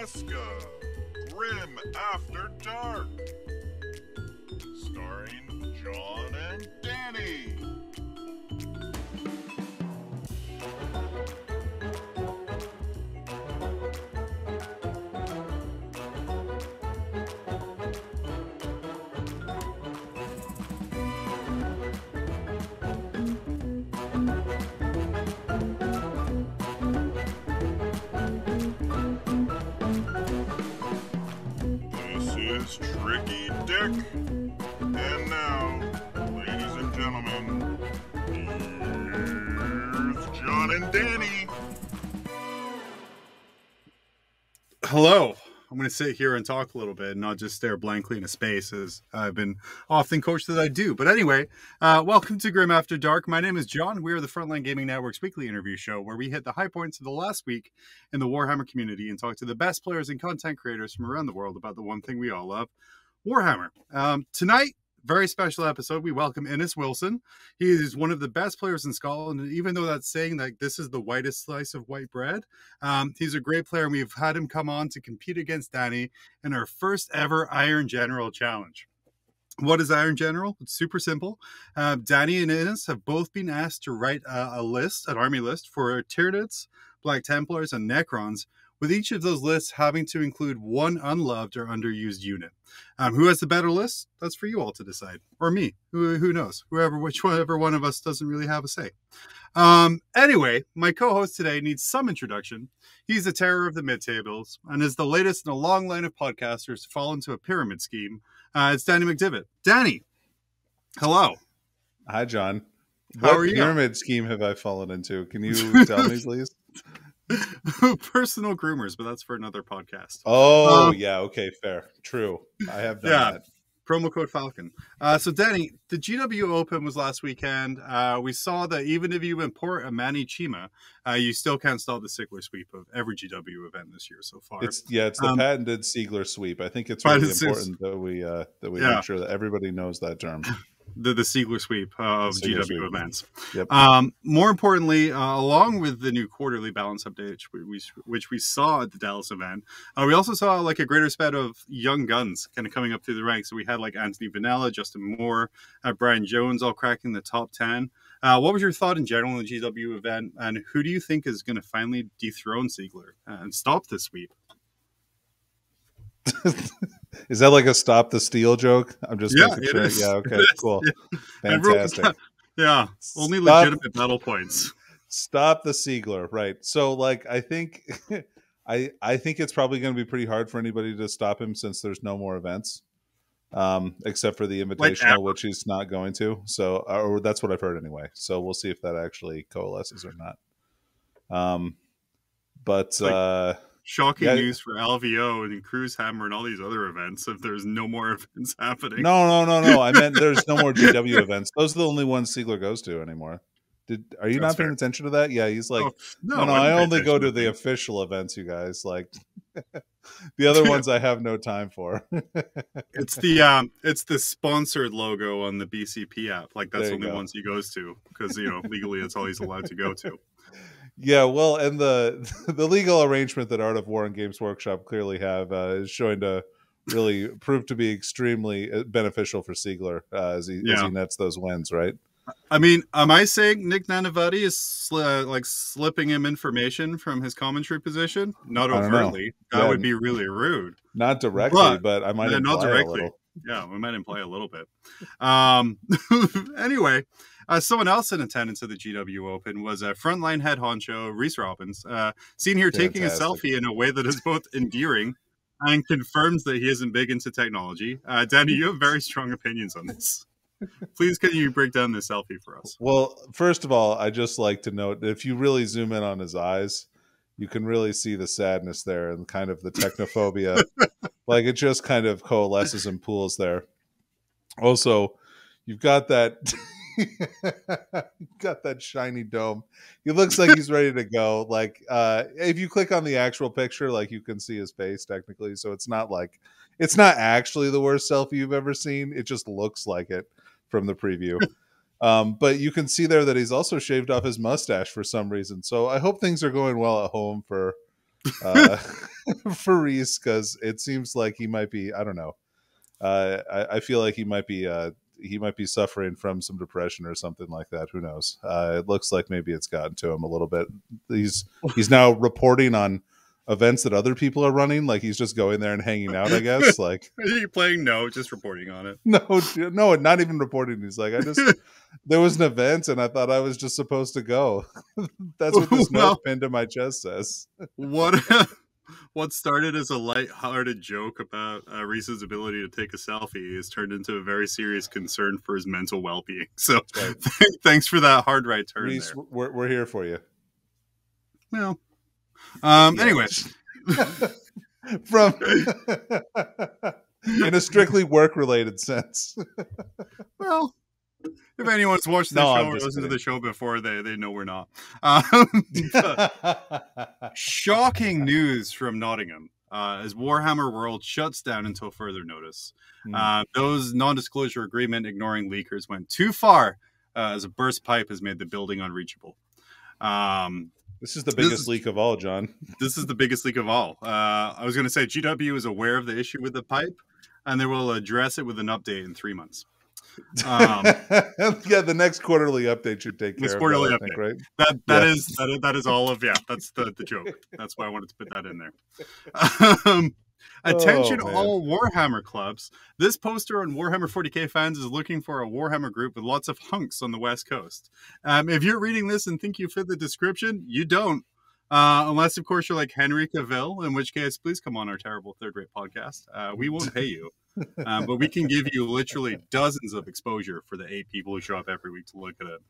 Nebraska, Grim After Dark, starring Jon and Danny. This is Tricky Dick. And now, ladies and gentlemen, here's Jon and Danny. Hello. I'm going to sit here and talk a little bit and not just stare blankly into space as I've been often coached that I do. But anyway, welcome to Grim After Dark. My name is Jon. We are the Frontline Gaming Network's weekly interview show where we hit the high points of the last week in the Warhammer community and talk to the best players and content creators from around the world about the one thing we all love, Warhammer. Tonight, very special episode. We welcome Innes Wilson. He is one of the best players in Scotland. And even though that's saying that this is the whitest slice of white bread, he's a great player. And we've had him come on to compete against Danny in our first ever Iron General challenge. What is Iron General? It's super simple. Danny and Innes have both been asked to write an army list for Tyranids, Black Templars, and Necrons, with each of those lists having to include one unloved or underused unit. Who has the better list? That's for you all to decide. Or me. Who knows? Whichever one of us doesn't really have a say. Anyway, my co-host today needs some introduction. He's the terror of the mid-tables and is the latest in a long line of podcasters to fall into a pyramid scheme. It's Danny McDivett. Danny, hello. Hi, Jon. How are you? What pyramid scheme have I fallen into? Can you tell me, please? Personal groomers, but that's for another podcast. Oh, yeah. Okay, fair. True. I have done that. Promo code Falcon. So, Danny, the GW Open was last weekend. We saw that even if you import a Manny Chima, you still can't stop the Sigler sweep of every GW event this year so far. It's the patented Sigler sweep. I think it's really important that we make sure that everybody knows that term. The Sigler sweep of GW events. Yep. More importantly, along with the new quarterly balance update, which we saw at the Dallas event, we also saw like a greater spread of young guns kind of coming up through the ranks. So we had like Anthony Vanella, Justin Moore, Brian Jones all cracking the top 10. What was your thought in general on the GW event, and who do you think is going to finally dethrone Sigler and stop this sweep? Is that like a stop the steal joke? I'm just making sure. Is. Yeah, okay, cool. Fantastic. Yeah, only legitimate battle points. Stop the Sigler, right. So like I think I think it's probably going to be pretty hard for anybody to stop him since there's no more events. Except for the Invitational, which he's not going to. So or that's what I've heard anyway. So we'll see if that actually coalesces or not. Shocking news for LVO and Cruise Hammer and all these other events if there's no more events happening. No. I meant there's no more GW events. Those are the only ones Sigler goes to anymore. Are you not paying attention to that? Yeah, he's like, no, I only go to the official events, you guys. Like the other ones I have no time for. It's the sponsored logo on the BCP app. Like that's the only ones he goes to because legally it's all he's allowed to go to. Yeah, well, and the legal arrangement that Art of War and Games Workshop clearly have is showing to really prove to be extremely beneficial for Sigler as he nets those wins, right? I mean, am I saying Nick Nanavati is slipping him information from his commentary position? Not overtly. That would be really rude. Not directly, but I might imply not directly. A little. Yeah, we might imply a little bit. Anyway. Someone else in attendance at the GW Open was Frontline head honcho Reese Robbins, seen here taking a selfie in a way that is both endearing and confirms that he isn't big into technology. Danny, you have very strong opinions on this. Please, can you break down this selfie for us? Well, first of all, I just like to note that if you really zoom in on his eyes, you can really see the sadness there and kind of the technophobia. Like it just kind of coalesces and pools there. Also, you've got that... got that shiny dome. He looks like he's ready to go. Like if you click on the actual picture, like you can see his face technically. So it's not actually the worst selfie you've ever seen. It just looks like it from the preview. But you can see there that he's also shaved off his mustache for some reason. So I hope things are going well at home for for Reese, because it seems like he might be, I don't know. I feel like he might be suffering from some depression or something like that. Who knows? It looks like maybe it's gotten to him a little bit. He's now reporting on events that other people are running. Like he's just going there and hanging out, I guess. Like, are you playing? No, just reporting on it. No, not even reporting. He's like, there was an event and I thought I was just supposed to go. That's what this note pinned to my chest says. What started as a light-hearted joke about Reese's ability to take a selfie has turned into a very serious concern for his mental well-being. So right. Thanks for that hard right turn. Reese, there. We're here for you. Well, anyway. From in a strictly work-related sense. Well, if anyone's watched the show or listened to the show before, they know we're not. Shocking news from Nottingham as Warhammer World shuts down until further notice. Those non-disclosure agreement ignoring leakers went too far as a burst pipe has made the building unreachable. This is the biggest leak of all, John. This is the biggest leak of all. I was going to say GW is aware of the issue with the pipe, and they will address it with an update in 3 months. Yeah, the next quarterly update should take care of quarterly that, update, right? That is all of that's the joke. That's why I wanted to put that in there. Attention all Warhammer clubs. This poster on Warhammer 40k fans is looking for a Warhammer group with lots of hunks on the West Coast. If you're reading this and think you fit the description, you don't. Unless, of course, you're like Henry Cavill, in which case, please come on our terrible third-rate podcast. We won't pay you. But we can give you literally dozens of exposure for the 8 people who show up every week to look at it.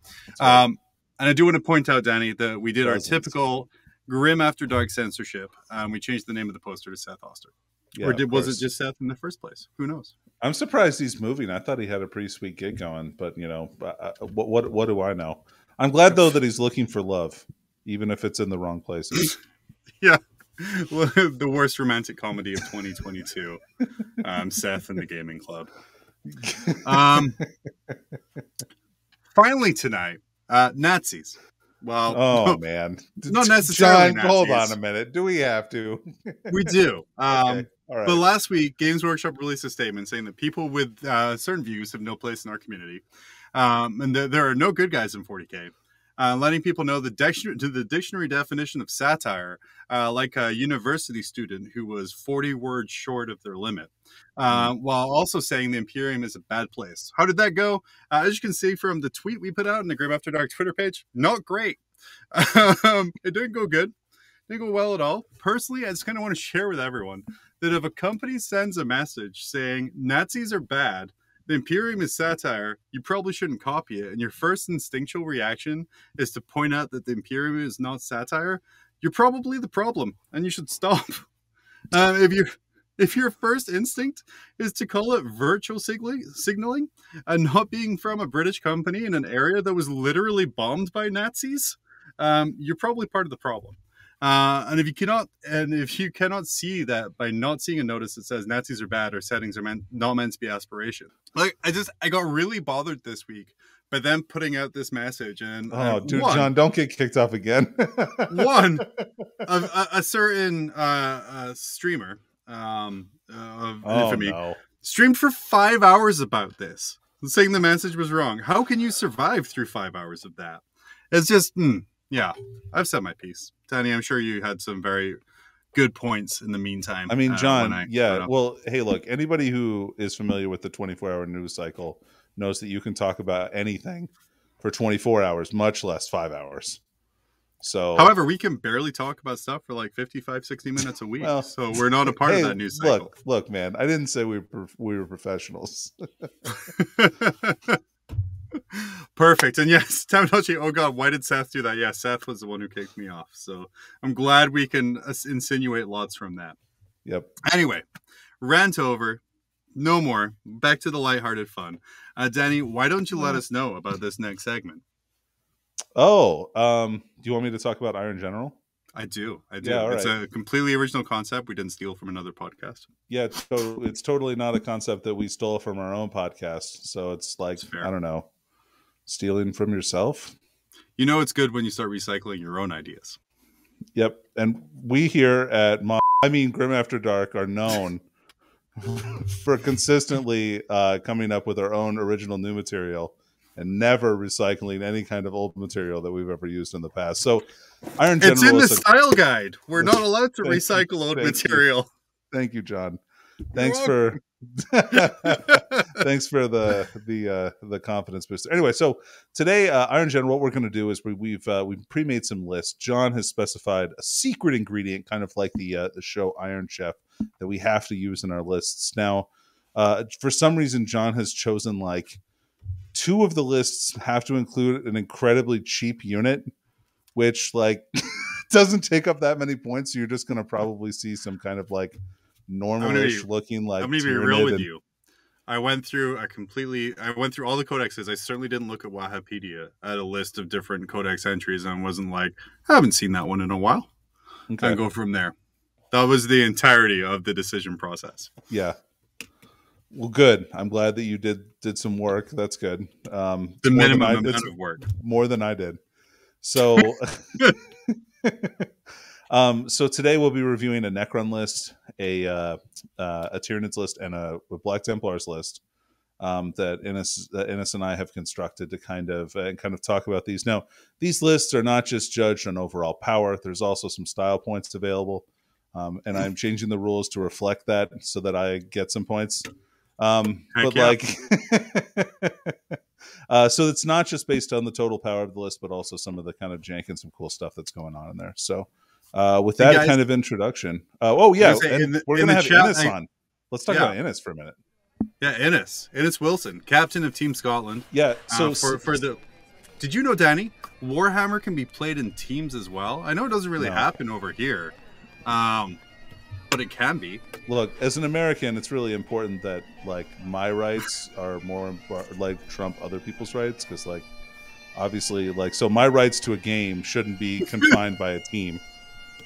Right. And I do want to point out, Danny, that we did our typical Grim After Dark censorship. We changed the name of the poster to Seth Oster. Yeah, or was it just Seth in the first place? Who knows? I'm surprised he's moving. I thought he had a pretty sweet gig going, but what do I know? I'm glad though that he's looking for love, even if it's in the wrong places. Yeah, the worst romantic comedy of 2022. Seth and the Gaming Club. Finally tonight, Nazis. Well, man, not necessarily. John, Nazis. Hold on a minute. Do we have to? We do. Okay. All right. But last week, Games Workshop released a statement saying that people with certain views have no place in our community, and there are no good guys in 40k. Letting people know the dictionary definition of satire, like a university student who was 40 words short of their lit, while also saying the Imperium is a bad place. How did that go? As you can see from the tweet we put out in the Grim After Dark Twitter page, not great. It didn't go good. Didn't go well at all. Personally, I just kind of want to share with everyone that if a company sends a message saying Nazis are bad, the Imperium is satire, you probably shouldn't copy it. And your first instinctual reaction is to point out that the Imperium is not satire. You're probably the problem, and you should stop. If your first instinct is to call it virtual signaling and not being from a British company in an area that was literally bombed by Nazis, you're probably part of the problem. And if you cannot see that by not seeing a notice that says Nazis are bad or settings are not meant to be aspiration. Like I got really bothered this week by them putting out this message. And John, don't get kicked off again. a certain streamer of infamy streamed for 5 hours about this, saying the message was wrong. How can you survive through 5 hours of that? It's just yeah, I've said my piece. Danny, I'm sure you had some very good points in the meantime. I mean, John, well, hey, look, anybody who is familiar with the 24-hour news cycle knows that you can talk about anything for 24 hours, much less 5 hours. So, however, we can barely talk about stuff for like 55, 60 minutes a week. Well, so we're not a part of that news cycle. Look, man, I didn't say we were professionals. Perfect. And yes, Tamagotchi, oh god, why did Seth do that? Yeah, Seth was the one who kicked me off. So I'm glad we can insinuate lots from that. Yep. Anyway, rant over. No more. Back to the lighthearted fun. Danny, why don't you let us know about this next segment? Do you want me to talk about Iron General? I do. Yeah, it's a completely original concept we didn't steal from another podcast. Yeah, it's totally not a concept that we stole from our own podcast. So it's like, I don't know, stealing from yourself. You know it's good when you start recycling your own ideas. Yep. And we here at Grim After Dark are known for consistently coming up with our own original new material and never recycling any kind of old material that we've ever used in the past. So Iron It's in the Generalist... style guide. We're not allowed to recycle old material. Thank you, John. You're Thanks welcome. thanks for the confidence booster. Anyway, so today, Iron Gen, what we're going to do is we've pre-made some lists. John has specified a secret ingredient, kind of like the show Iron Chef, that we have to use in our lists. Now, for some reason, John has chosen like 2 of the lists have to include an incredibly cheap unit, which like doesn't take up that many points. So you're just going to probably see some kind of like normal-ish looking like. I'm gonna be real with you. I went through all the codexes. I certainly didn't look at Wahapedia at a list of different codex entries and wasn't like, I haven't seen that one in a while. Okay. And go from there. That was the entirety of the decision process. Yeah. Well, good. I'm glad that you did some work. That's good. The minimum amount of work. More than I did. So so today we'll be reviewing a Necron list, a Tyranids list, and a Black Templars list that Innes and I have constructed to kind of talk about these. Now, these lists are not just judged on overall power. There's also some style points available, and I'm changing the rules to reflect that so that I get some points. But like, so it's not just based on the total power of the list, but also some of the kind of jank and some cool stuff that's going on in there. So. With that guys, kind of introduction. We're going to have Innes on. Let's talk about Innes for a minute. Yeah, Innes Wilson, captain of Team Scotland. Yeah. So did you know, Danny, Warhammer can be played in teams as well? I know it doesn't really happen over here, but it can be. Look, as an American, it's really important that like my rights are more like trump other people's rights, because like obviously like so my rights to a game shouldn't be confined by a team.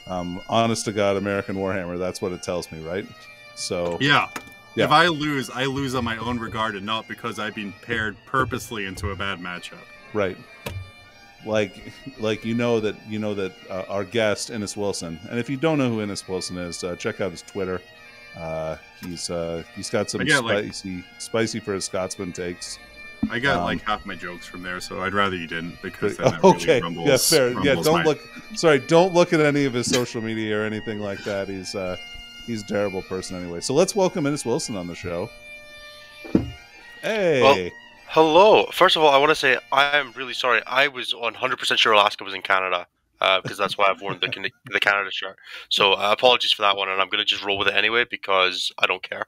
Honest to God, American Warhammer, that's what it tells me, right? So yeah. If I lose on my own regard and not because I've been paired purposely into a bad matchup. Right. Like you know that our guest Innes Wilson, and if you don't know who Innes Wilson is, check out his Twitter. He's got some spicy for his Scotsman takes. I got like half my jokes from there, so I'd rather you didn't, because then that really rumbles. Yeah, fair. Yeah, don't look at any of his social media or anything like that. He's a terrible person anyway. So let's welcome Innes Wilson on the show. Hey. Well, hello. First of all, I want to say I am really sorry. I was 100% sure Alaska was in Canada, because that's why I've worn the Canada shirt. So apologies for that one, and I'm going to just roll with it anyway because I don't care.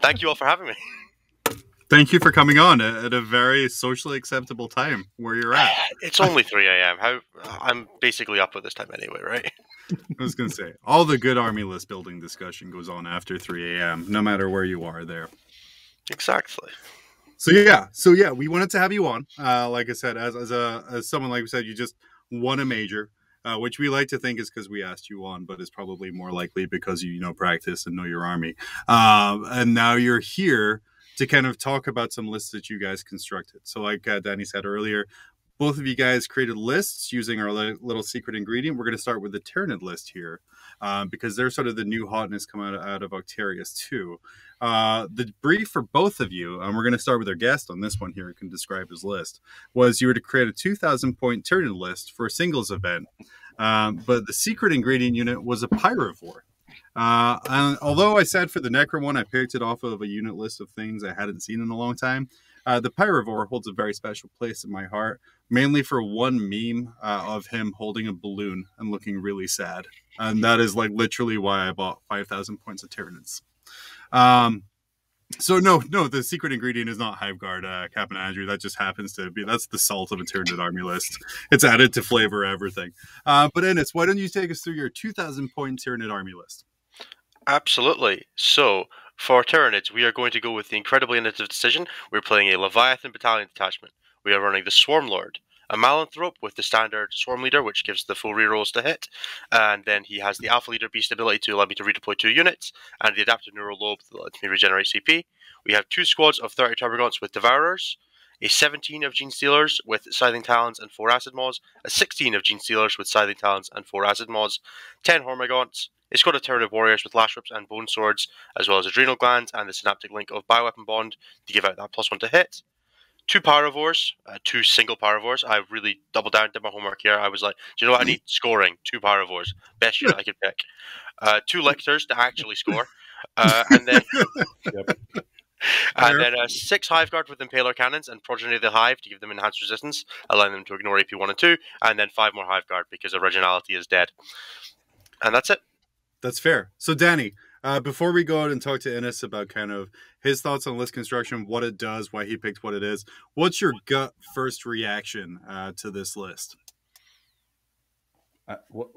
Thank you all for having me. Thank you for coming on at a very socially acceptable time where you're at. It's only 3 a.m. I'm basically up at this time anyway, right? I was going to say, all the good army list building discussion goes on after 3 a.m., no matter where you are there. Exactly. So yeah, we wanted to have you on. Like I said, as someone, like we said, you just won a major, which we like to think is because we asked you on, but it's probably more likely because you practice and know your army. And now you're here to kind of talk about some lists that you guys constructed. So like Danny said earlier, both of you guys created lists using our little secret ingredient. We're going to start with the Tyranid list here, because they're sort of the new hotness coming out of Octarius too. The brief for both of you, and we're going to start with our guest on this one here who can describe his list, was you were to create a 2,000 point Tyranid list for a singles event. But the secret ingredient unit was a Pyrovore. And although I said for the Necron one, I picked it off of a unit list of things I hadn't seen in a long time, the Pyrovore holds a very special place in my heart, mainly for one meme of him holding a balloon and looking really sad. And that is like literally why I bought 5,000 points of Tyranids. So no, the secret ingredient is not Hiveguard, Captain Andrew. That just happens to be, that's the salt of a Tyranid army list. It's added to flavor everything. But Innes, why don't you take us through your 2,000 point Tyranid army list? Absolutely. So, for Tyranids, we are going to go with the incredibly innovative decision. We're playing a Leviathan Battalion detachment. We are running the Swarm Lord, a Malanthrope with the standard Swarm Leader, which gives the full rerolls to hit, and then he has the Alpha Leader Beast ability to allow me to redeploy 2 units, and the Adaptive Neural Lobe that lets me regenerate CP. We have 2 squads of 30 Termagants with Devourers, a 17 of Gene Stealers with Scything Talons and 4 Acid Maws, a 16 of Gene Stealers with Scything Talons and 4 Acid Maws, 10 Hormagaunts, a squad of Tyranid Warriors with Lash Whips and Bone Swords, as well as Adrenal Glands and the Synaptic Link of Bioweapon Bond to give out that +1 to hit. 2 Pyrovores, 2 single Pyrovores. I really doubled down, did my homework here. I was like, do you know what? I need scoring. 2 Pyrovores. Best unit I could pick. 2 Lictors to actually score. And then and then 6 Hiveguard with Impaler Cannons and Progeny of the Hive to give them enhanced resistance, allowing them to ignore AP 1 and 2. And then 5 more Hiveguard because Originality is dead. And that's it. That's fair. So, Danny, before we go out and talk to Innes about kind of his thoughts on list construction, what it does, why he picked what it is, what's your gut first reaction to this list?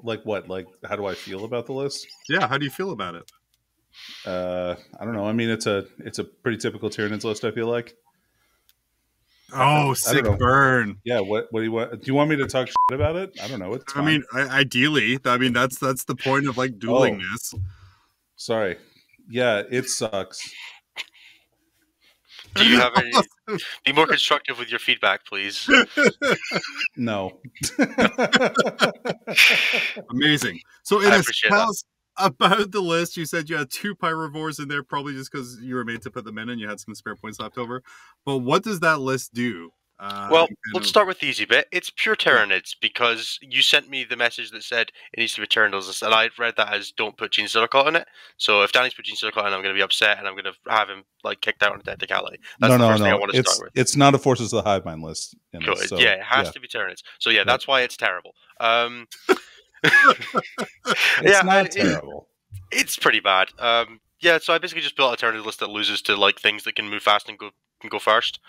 Like what? Like, how do I feel about the list? Yeah, how do you feel about it? I don't know. I mean, it's a pretty typical Tyranids list, I feel like. Oh, sick burn. Yeah, what do you want? Do you want me to talk shit about it? I don't know. It's fine. I mean, ideally, that's the point of like dueling this. Sorry. Yeah, it sucks. Do you have any? Be more constructive with your feedback, please. No. Amazing. So, Innes, tell us about the list. You said you had 2 Pyrovores in there, probably just because you were made to put them in and you had some spare points left over. But what does that list do? Well, let's start with the easy bit. It's pure Tyranids because you sent me the message that said it needs to be Tyranids, and I read that as don't put Gene Stealer in it. So if Danny's put Gene Stealer in, I'm going to be upset and I'm going to have him like kicked out on a technicality. That's the first thing I want to start with. It's not a Forces of the Hive Mind list. Cool. So, yeah, it has to be Tyranids. So yeah, that's why it's terrible. It's not terrible. It's pretty bad. Yeah, so I basically just built a Tyranid list that loses to like things that can move fast and go first.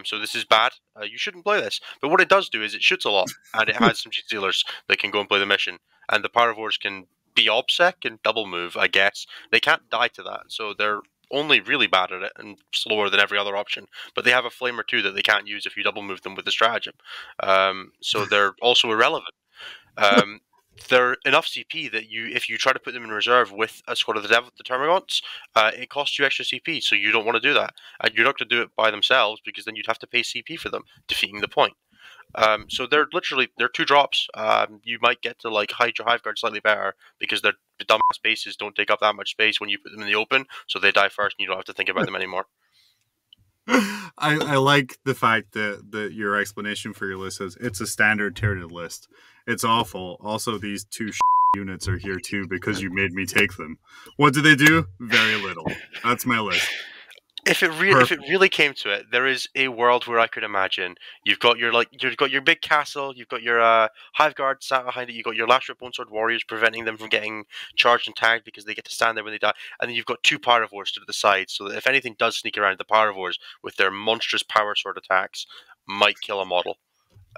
So this is bad. You shouldn't play this. But what it does do is it shoots a lot, and it has some Gene Stealers that can go and play the mission. And the Pyrovores can be obsec and double move, I guess. They can't die to that, so they're only really bad at it and slower than every other option. But they have a flame or 2 that they can't use if you double move them with the stratagem. So they're also irrelevant. They're enough CP that if you try to put them in reserve with a squad of the Termagants, it costs you extra CP, so you don't want to do that. And you're not going to do it by themselves because then you'd have to pay CP for them, defeating the point. So they're 2 drops. You might get to like hide your Hiveguard slightly better because their dumbass bases don't take up that much space when you put them in the open, so they die first and you don't have to think about them anymore. I like the fact that your explanation for your list is it's a standard Tyranid list. It's awful. Also, these 2 units are here too because you made me take them. What do they do? Very little. That's my list. If it really came to it, there is a world where I could imagine you've got your big castle, you've got your Hiveguard sat behind it, you've got your Lash Whip Bone Sword Warriors preventing them from getting charged and tagged because they get to stand there when they die, and then you've got 2 Pyrovores to the side, so that if anything does sneak around, the Pyrovores with their monstrous power sword attacks might kill a model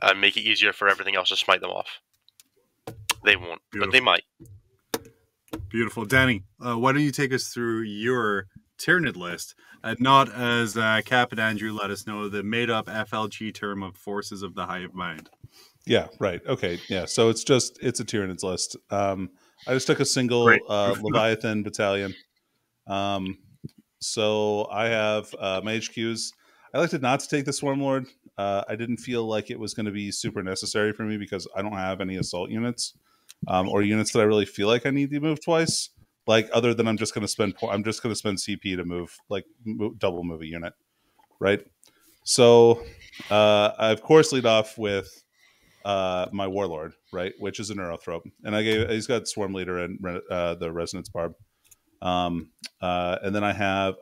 and make it easier for everything else to smite them off. They won't, but they might. Beautiful. Danny, why don't you take us through your Tyranid list, not as Cap and Andrew let us know, the made-up FLG term of Forces of the Hive Mind. Yeah, right. Okay, yeah. So it's a Tyranids list. I just took a single Leviathan battalion. So I have my HQs. I elected not to take the Swarm Lord. I didn't feel like it was going to be super necessary for me because I don't have any assault units or units that I really feel like I need to move twice. Like other than I'm just going to spend CP to move double move a unit, right? So I of course lead off with my Warlord, right, which is a Neurothrope, and he's got Swarm Leader and the Resonance Barb, and then I have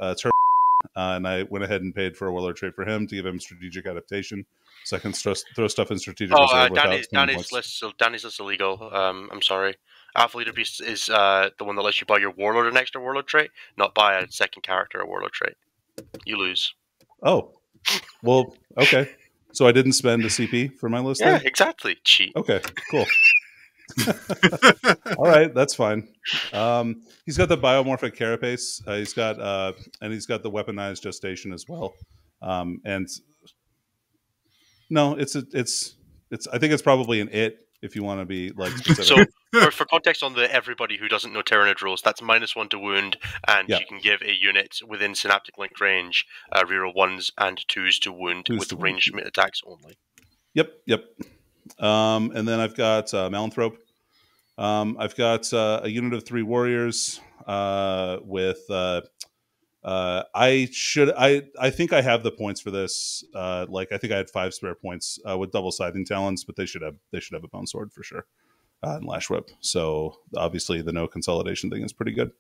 and I went ahead and paid for a Warlord trait for him to give him strategic adaptation, so I can throw stuff in strategic. Danny's list is illegal. I'm sorry. Alpha Leader Beast is the one that lets you buy your Warlord an extra Warlord trait, not buy a second character a Warlord trait. You lose. Oh, well, okay. So I didn't spend a CP for my list? Yeah, then? Exactly. Cheat. Okay, cool. All right, that's fine. He's got the biomorphic carapace. He's got the weaponized gestation as well. And no, it's I think it's probably an it if you want to be like So, specific. for context on everybody who doesn't know Tyranid rules, that's -1 to wound, and Yeah. you can give a unit within synaptic link range reroll 1s and 2s to wound with ranged attacks only. Yep. And then I've got Malanthrope. I've got a unit of 3 warriors with. I think I have the points for this. Like I think I had 5 spare points with double scything talons, but they should have a bone sword for sure and lash whip. So obviously the no consolidation thing is pretty good.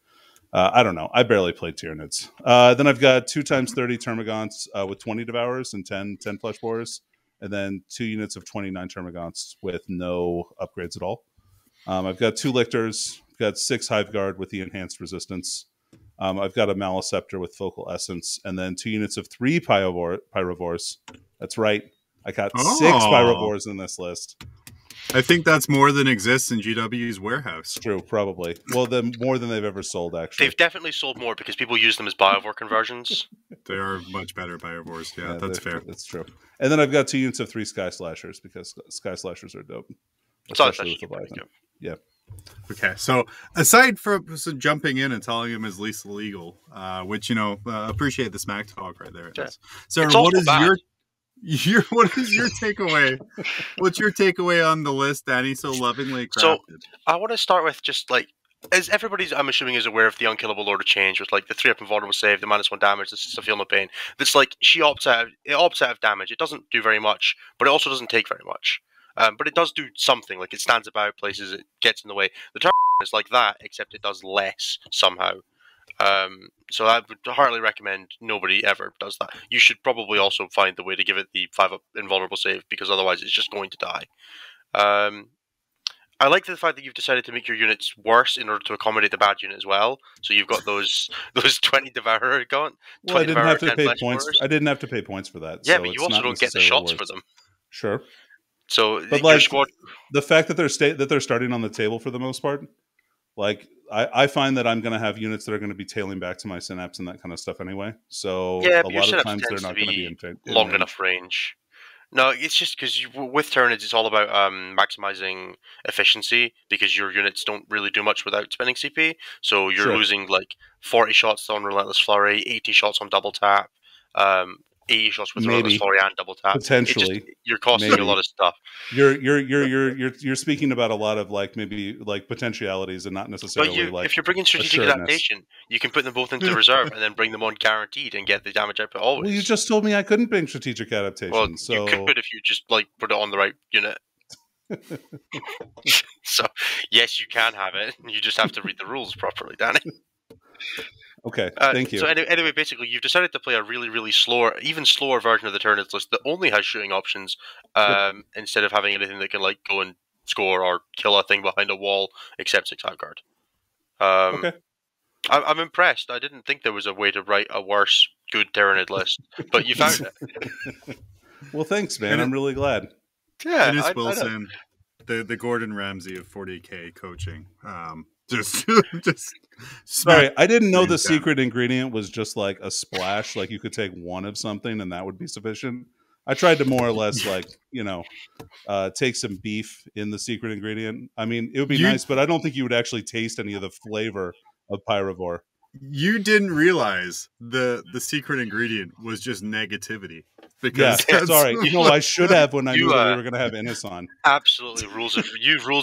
I don't know. I barely played Tyranids. Then I've got 2 times 30 Termagants with 20 Devourers and 10 Flesh Borers, and then 2 units of 29 Termagants with no upgrades at all. I've got 2 Lictors. I've got 6 Hive Guard with the enhanced resistance. I've got a Maliceptor with Focal Essence, and then 2 units of 3 Pyrovores. That's right. I got 6 Pyrovores in this list. I think that's more than exists in GW's warehouse. True, probably. Well, then more than they've ever sold, actually. They've definitely sold more because people use them as Biovore conversions. They are much better Pyrovores. Yeah, that's fair. That's true. And then I've got 2 units of 3 Sky Slashers because Sky Slashers are dope. Especially with Leviathan. Yeah. Okay, so aside from jumping in and telling him his least illegal, which appreciate the smack talk right there. Yeah. So what is what is your takeaway? What's your takeaway on the list, Danny? So lovingly crafted. So I want to start with just like, as everybody's, I'm assuming, is aware of the unkillable Lord of Change with like the 3-up invulnerable save, the -1 damage, the feel no pain. That's like she opts out of damage. It doesn't do very much, but it also doesn't take very much. But it does do something, like it stands about places, it gets in the way. The turn is like that, except it does less somehow. So I would heartily recommend nobody ever does that. You should probably also find the way to give it the 5-up invulnerable save, because otherwise it's just going to die. I like the fact that you've decided to make your units worse in order to accommodate the bad unit as well. So you've got those 20 Devourer gone. Well, I didn't have to pay points. I didn't have to pay points for that. Yeah, so but you also don't get the shots for them. Sure. So, but like the fact that they're starting on the table for the most part, like I find that I'm going to have units that are going to be tailing back to my Synapse and that kind of stuff anyway. So yeah, a lot of times they're not going to be in long enough range. No, it's just because with Tyranids, it's all about maximizing efficiency, because your units don't really do much without spending CP. So you're losing like 40 shots on Relentless Flurry, 80 shots on Double Tap, 80 shots with Relentless Flurry and Double Tap. Potentially, you're costing a lot of stuff. You're speaking about a lot of like maybe like potentialities and not necessarily like. If you're bringing strategic adaptation, you can put them both into reserve and then bring them on guaranteed and get the damage output always. Well, you just told me I couldn't bring strategic adaptation. Well, so you could if you just like put it on the right unit. So yes, you can have it. You just have to read the rules properly, Danny. Okay, thank you. So anyway, basically, you've decided to play a really, really even slower version of the Tyranids list that only has shooting options, instead of having anything that can like go and score or kill a thing behind a wall, except 6 Hive Guard. Okay. I'm impressed. I didn't think there was a way to write a worse good Tyranid list, but you found it. Well, thanks, man. I'm really glad. Yeah, it is Wilson, the Gordon Ramsay of 40K coaching. Just sorry, I didn't know the secret ingredient was just like a splash. Like you could take one of something and that would be sufficient. I tried to more or less like take some beef in the secret ingredient. I mean, it would be nice, but I don't think you would actually taste any of the flavor of Pyrovore. You didn't realize the secret ingredient was just negativity. Because sorry. No, I should have when I knew that we were going to have Innis on. Absolutely, rules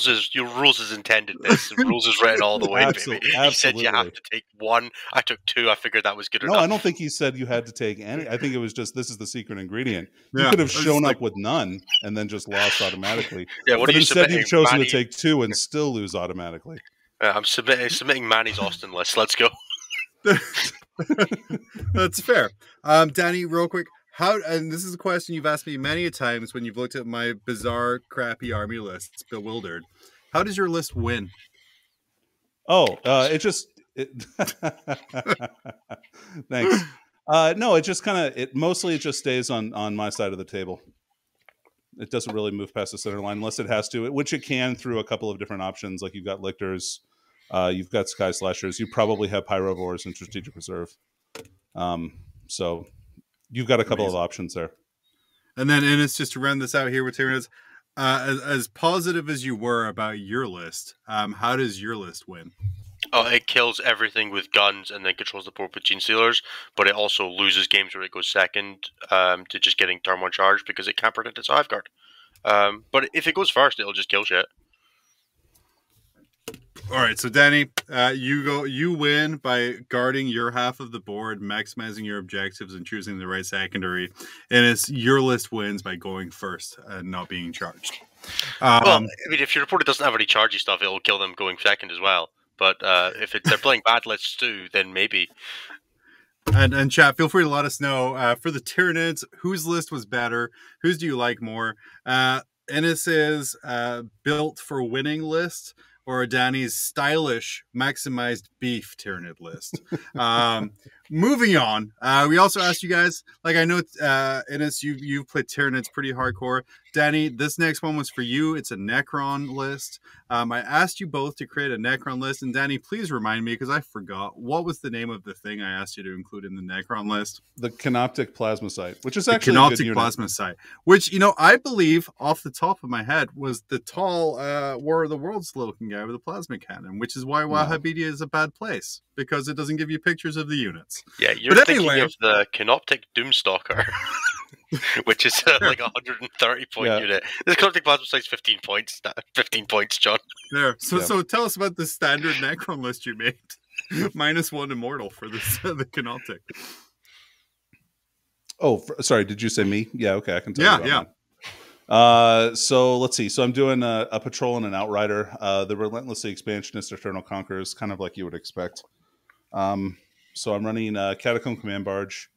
is intended. This rules is written all the way, baby. He said you have to take one. I took 2. I figured that was good enough. No, I don't think he said you had to take any. I think it was just this is the secret ingredient. You could have shown up with none and then just lost automatically. Yeah, what but are you instead you've chosen to take 2 and still lose automatically. Yeah, I'm submitting Manny's Austin list. Let's go. That's fair. Danny, real quick. And this is a question you've asked me many a times when you've looked at my bizarre, crappy army lists, bewildered. How does your list win? Oh, thanks. No, it just mostly it just stays on my side of the table. It doesn't really move past the center line unless it has to, which it can through a couple of different options. Like you've got Lictors, you've got Sky Slashers, you probably have Pyrovores in Strategic Reserve. So you've got a couple of options there. And then Innis, just to run this out here with Tyranids, As positive as you were about your list, how does your list win? Oh, it kills everything with guns and then controls the board with Gene Stealers, but it also loses games where it goes second to just getting turn 1 charge because it can't protect its hive guard. But if it goes first, it'll just kill shit. All right, so Danny, you win by guarding your half of the board, maximizing your objectives, and choosing the right secondary. And it's your list wins by going first and not being charged. Well, I mean, if your opponent doesn't have any chargy stuff, it'll kill them going second as well. But if they're playing bad lists too, then maybe. And chat, feel free to let us know for the Tyranids, whose list was better, whose do you like more? Ennis's built for winning list, or Danny's stylish maximized beef Tyranid list. Moving on, we also asked you guys, like I know Ennis, you've played Tyranids pretty hardcore. Danny, this next one was for you. It's a Necron list. I asked you both to create a Necron list, and Danny, please remind me because I forgot. What was the name of the thing I asked you to include in the Necron list? The Canoptic Plasmacyte, which is actually a good unit. Plasmacyte, which, you know, I believe off the top of my head was the tall War of the Worlds looking guy with a plasma cannon, which is why Wahhabidia is a bad place, because it doesn't give you pictures of the units. Yeah, you're thinking of the Canoptic Doomstalker. Which is like a 130 point unit. This Canoptic Plasmacyte's 15 points. 15 points, John. There. So tell us about the standard Necron list you made. -1 immortal for this the Canoptic. Oh, sorry. Did you say me? Yeah. Okay, I can tell you about that. So let's see. So I'm doing a patrol and an outrider. The relentlessly expansionist Eternal Conquerors, kind of like you would expect. So I'm running Catacomb Command Barge.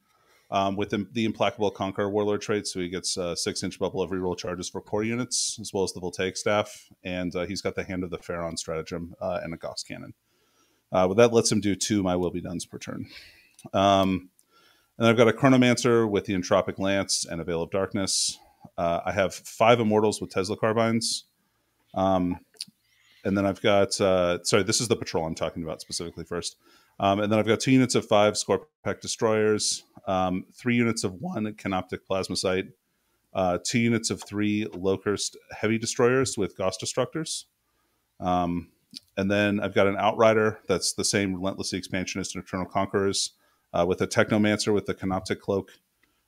With the Implacable Conqueror Warlord trait, so he gets 6-inch bubble of reroll charges for core units, as well as the Voltaic Staff, and he's got the Hand of the Pharaon stratagem and a Gauss Cannon. But that lets him do 2 My Will Be Dones per turn. And I've got a Chronomancer with the Entropic Lance and a Veil of Darkness. I have 5 Immortals with Tesla Carbines. And then I've got, sorry, this is the patrol I'm talking about specifically first. And then I've got 2 units of 5 Scorpec Destroyers, 3 units of 1 Canoptic Plasmacyte, 2 units of 3 Locust Heavy Destroyers with Gauss Destructors. And then I've got an Outrider that's the same Relentlessly Expansionist and Eternal Conquerors with a Technomancer with the Canoptic Cloak,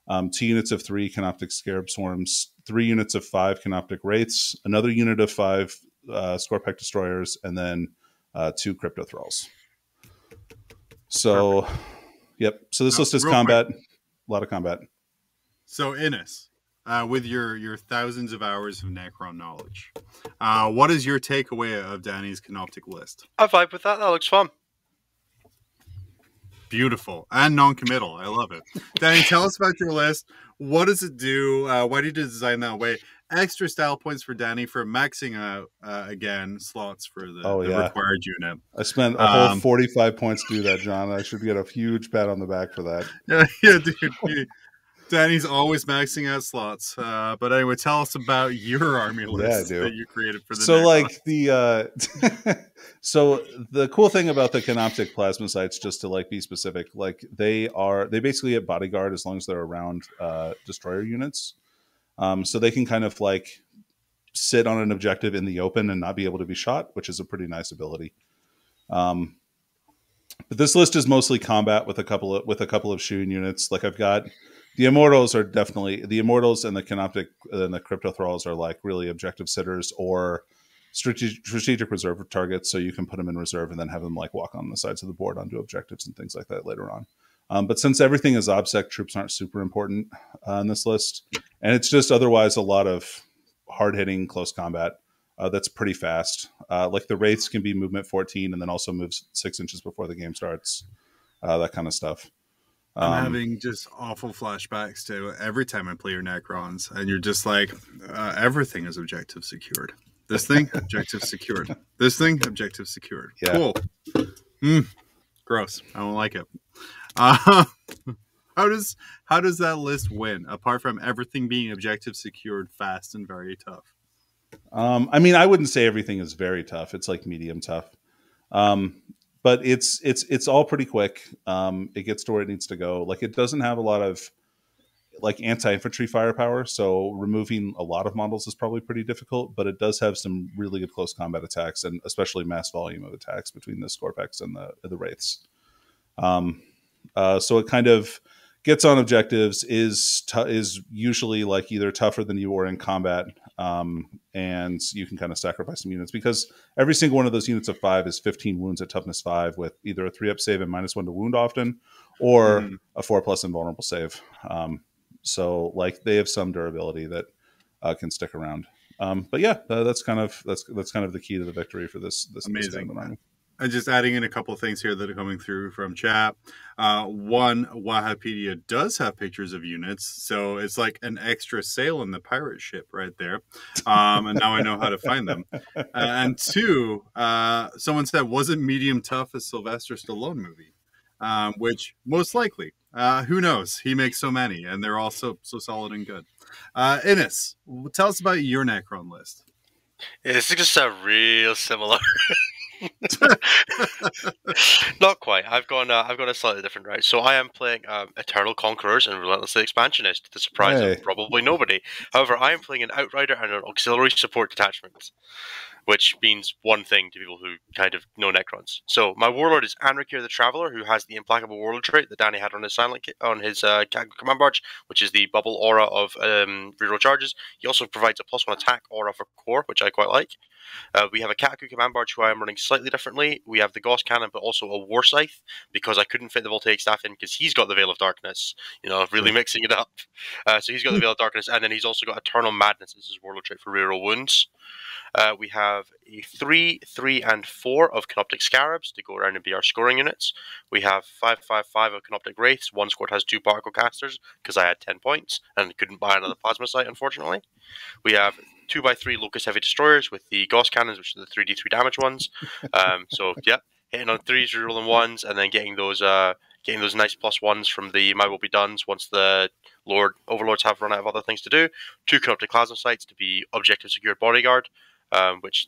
2 units of 3 Canoptic Scarab Swarms, 3 units of 5 Canoptic Wraiths, another unit of 5 Scorpec Destroyers, and then 2 Crypto Thralls. So, yep. So this list is combat, a lot of combat. So, Innes, with your thousands of hours of Necron knowledge, what is your takeaway of Danny's Canoptic list? I vibe with that. That looks fun. Beautiful and non-committal. I love it. Danny, tell us about your list. What does it do? Why did you design that way? Extra style points for Danny for maxing out again slots for the required unit. I spent a whole 45 points to do that, John. I should get a huge pat on the back for that. Yeah, dude. Danny's always maxing out slots. But anyway, tell us about your army list that you created for the So the cool thing about the Canoptic Plasmacytes, just to be specific, they basically get bodyguard as long as they're around destroyer units. So they can kind of sit on an objective in the open and not be able to be shot, which is a pretty nice ability. But this list is mostly combat with a couple of shooting units. I've got the Immortals and the Canoptic and the Crypto Thralls are really objective sitters or strategic reserve targets. So you can put them in reserve and then have them walk on the sides of the board onto objectives and things like that later on. But since everything is OBSEC, troops aren't super important on this list. And it's just otherwise a lot of hard-hitting close combat that's pretty fast. The Wraiths can be movement 14 and then also moves 6 inches before the game starts. That kind of stuff. I'm having just awful flashbacks to every time I play your Necrons. And you're just everything is objective secured. This thing, objective secured. This thing, objective secured. Yeah. Cool. Gross. I don't like it. How does that list win apart from everything being objective secured, fast, and very tough? I wouldn't say everything is very tough. It's medium tough, but it's all pretty quick. It gets to where it needs to go. It doesn't have a lot of like anti-infantry firepower, so removing a lot of models is probably pretty difficult, but it does have some really good close combat attacks, and especially mass volume of attacks between the Scorpex and the Wraiths. So it kind of gets on objectives, is usually like either tougher than you or in combat, and you can kind of sacrifice some units, because every single one of those units of 5 is 15 wounds at toughness 5 with either a 3-up save and -1 to wound often, or a 4+ invulnerable save. So like they have some durability that can stick around. But yeah, that's kind of the key to the victory for this amazing. And just adding in a couple of things here that are coming through from chat. One, Wahapedia does have pictures of units, so it's like an extra sail in the pirate ship right there. And now I know how to find them. And two, someone said, wasn't Medium Tough a Sylvester Stallone movie? Which most likely. Who knows? He makes so many, and they're all so solid and good. Innes, tell us about your Necron list. It's just a real similar. Not quite. I've gone a slightly different route. So I am playing Eternal Conquerors and Relentlessly Expansionist, to the surprise of probably nobody. However, I am playing an Outrider and an Auxiliary Support Detachment, which means one thing to people who kind of know Necrons. So my Warlord is Anrakir the Traveler, who has the Implacable Warlord trait that Danny had on his command barge, which is the bubble aura of reroll charges. He also provides a +1 attack aura for core, which I quite like. We have a Kaku command barge who I am running slightly differently. We have the Gauss Cannon, but also a War Scythe, because I couldn't fit the Voltaic Staff in, because he's got the Veil of Darkness, really mixing it up. So he's got the Veil of Darkness, and then he's also got Eternal Madness as his Warlord trait for reroll wounds. We have a 3, 3, and 4 of Canoptic Scarabs to go around and be our scoring units. We have 5, 5, 5 of Canoptic Wraiths. One squad has 2 Particle Casters, because I had 10 points and couldn't buy another Plasma Sight, unfortunately. We have 2x3 Locust Heavy Destroyers with the Gauss Cannons, which are the 3d3 damage ones. So, yeah, hitting on 3s, rerolling 1s, and then getting those nice +1s from the My Will Be Dones once the Overlords have run out of other things to do. 2 Canoptic Plasma Sights to be Objective Secured Bodyguard, which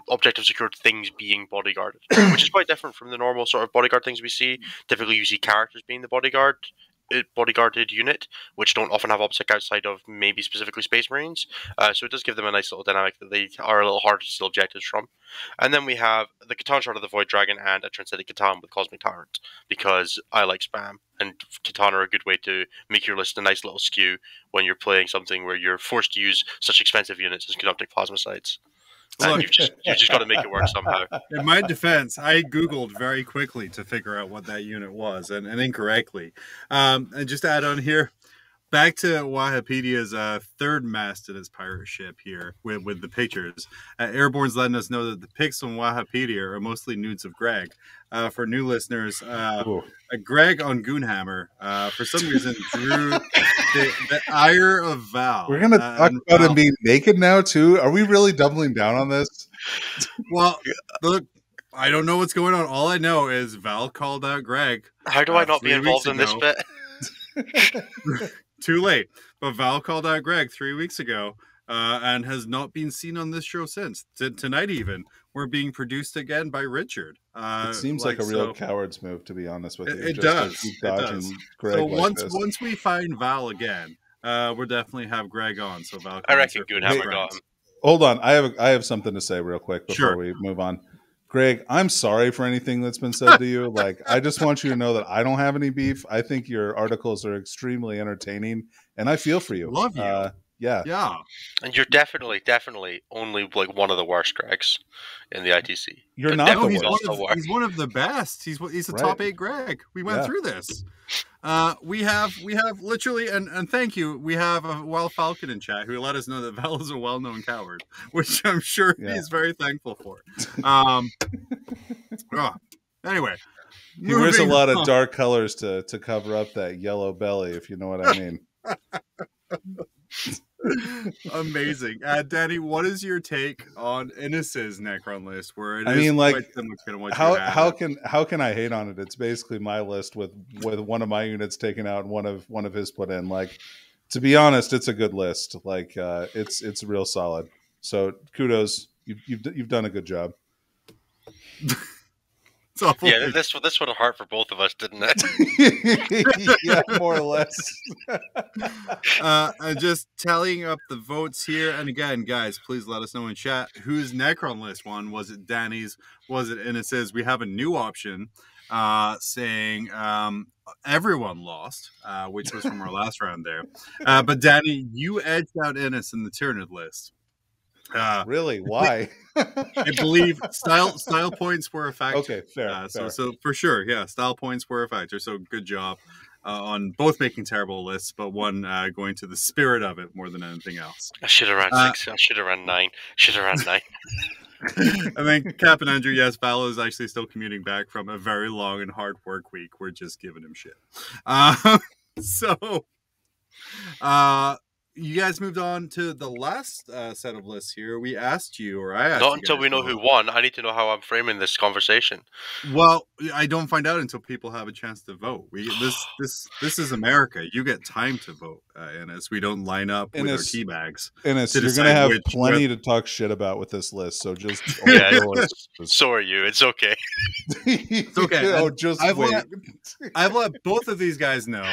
objective secured things being bodyguarded, which is quite different from the normal sort of bodyguard things we see. Typically, you see characters being the bodyguarded unit, which don't often have OBSEC outside of maybe specifically Space Marines. So it does give them a nice little dynamic that they are a little hard to steal objectives from. And then we have the Catan Shard of the Void Dragon and a Transcendent Catan with Cosmic Tyrant, because I like spam, and Catan are a good way to make your list a nice little skew when you're playing something where you're forced to use such expensive units as Canoptic Plasma Sights. And you've just got to make it work somehow. In my defense, I Googled very quickly to figure out what that unit was, and incorrectly. And just to add on here, back to Wahapedia's third mast in his pirate ship here with the pictures. Airborne's letting us know that the pics on Wahapedia are mostly nudes of Greg. For new listeners, Greg on Goonhammer, for some reason, drew the ire of Val. We're going to talk about him being naked now, too? Are we really doubling down on this? Well, look, I don't know what's going on. All I know is Val called out Greg. How do I not be involved in this bit? Too late. But Val called out Greg 3 weeks ago and has not been seen on this show since. Tonight even, we're being produced again by Richard. It seems like a real coward's move, to be honest with you. It does. Greg so like once we find Val again, we'll definitely have Greg on. So Val, I reckon Goonhammer got him. Hold on. I have something to say real quick before we move on. Greg, I'm sorry for anything that's been said to you. Like, I just want you to know that I don't have any beef. I think your articles are extremely entertaining, and I feel for you. Love you. Yeah. And you're definitely only like one of the worst Gregs in the ITC. You're not the worst. He's one of the best. He's a top 8 Greg. We went through this. We have literally, and thank you. We have a Wild Falcon in chat who let us know that Val is a well-known coward, which I'm sure he's very thankful for. Anyway, he wears a lot of dark colors to cover up that yellow belly, if you know what I mean. Amazing. Danny, what is your take on Innes's Necron list? How can I hate on it? It's basically my list with one of my units taken out and one of his put in. Like, to be honest, it's a good list. Like, it's real solid. So kudos, you've done a good job. It's awful. Yeah, this would have hurt for both of us, didn't it? Yeah, more or less. Just tallying up the votes here, and again, guys, please let us know in chat whose Necron list won. Was it Danny's? Was it Innes's? We have a new option saying everyone lost, which was from our last round there. But Danny, you edged out Innes in the Tyranid list. Really? Why? I believe style points were a factor. Okay, fair. So for sure, yeah, style points were a factor. So good job on both making terrible lists, but one going to the spirit of it more than anything else. I should have ran 6. I should have ran 9. Should have ran 9. I mean, Cap and Andrew, yes, Vallo is actually still commuting back from a very long and hard work week. We're just giving him shit. You guys moved on to the last set of lists here. We asked you, or I asked Not you until guys we know who won. I need to know how I'm framing this conversation. Well, I don't find out until people have a chance to vote. This is America. You get time to vote, Innes. We don't line up with our tea bags. Innes, you're going to have plenty to talk shit about with this list, so just... So are you. It's okay. It's okay. I've let both of these guys know.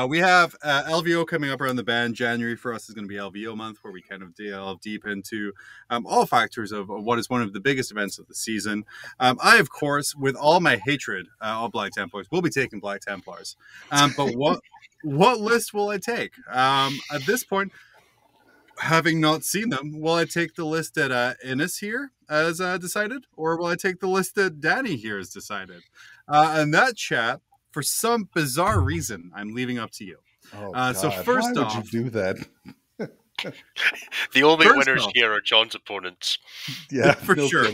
We have LVO coming up around the band. January for us is going to be LVO month, where we kind of delve deep into all factors of what is one of the biggest events of the season. I, of course, with all my hatred of Black Templars, will be taking Black Templars. But what list will I take? At this point, having not seen them, will I take the list that Innes here has decided, or will I take the list that Danny here has decided? And that chat, for some bizarre reason, I'm leaving up to you. So first off, why would you do that? The only winners here are John's opponents. Yeah, for sure.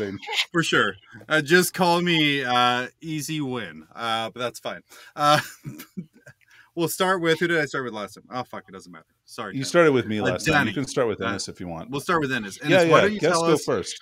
For sure. Just call me easy win, but that's fine. We'll start with, who did I start with last time? Oh, fuck, it doesn't matter. Sorry. You started with me last time. You can start with Innes if you want. We'll start with Innes. Yeah, why don't you go first.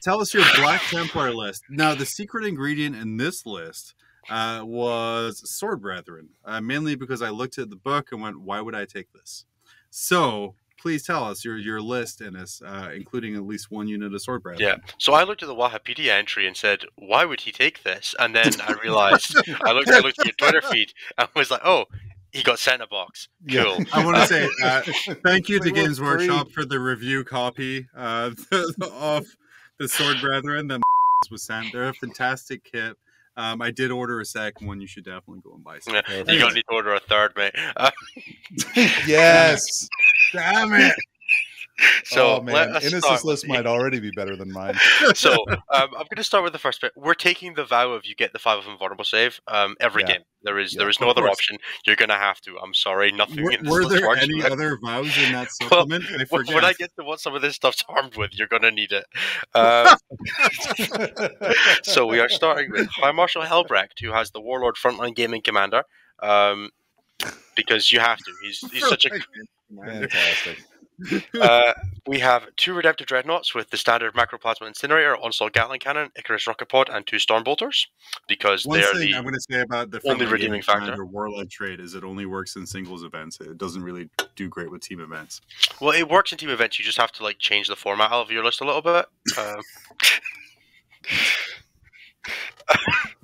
Tell us your Black Templar list. Now, the secret ingredient in this list was Sword Brethren, mainly because I looked at the book and went, why would I take this? So please tell us your list, Innes, including at least one unit of Sword Brethren. Yeah, so I looked at the Wahapedia entry and said, why would he take this? And then I realized, I looked at your Twitter feed and was like, oh, he got sent a box. Cool. Yeah. I want to say thank you to Games Workshop for the review copy of the Sword Brethren that was sent. They're a fantastic kit. I did order a second one. You should definitely go and buy some. Yeah, you're going to need to order a third, mate. Yes. Damn it. So, man, Innes's list might already be better than mine. So, I'm going to start with the first bit. We're taking the vow of you get the 5 of invulnerable save every game. There is no other option. You're going to have to. I'm sorry, nothing in this Were list there works. any other vows in that supplement? Well, I forget. when I get to what some of this stuff's armed with, you're going to need it. So we are starting with High Marshal Helbrecht, who has the Warlord Frontline Gaming Commander, because you have to. He's such a... Fantastic. We have 2 Redemptive Dreadnoughts with the standard Macroplasma Incinerator, Onslaught Gatling Cannon, Icarus Rocket Pod, and 2 Stormbolters, because One they're thing the I'm going to say about the only redeeming factor. Warlord trade is it only works in singles events. It doesn't really do great with team events. Well, it works in team events. You just have to change the format of your list a little bit.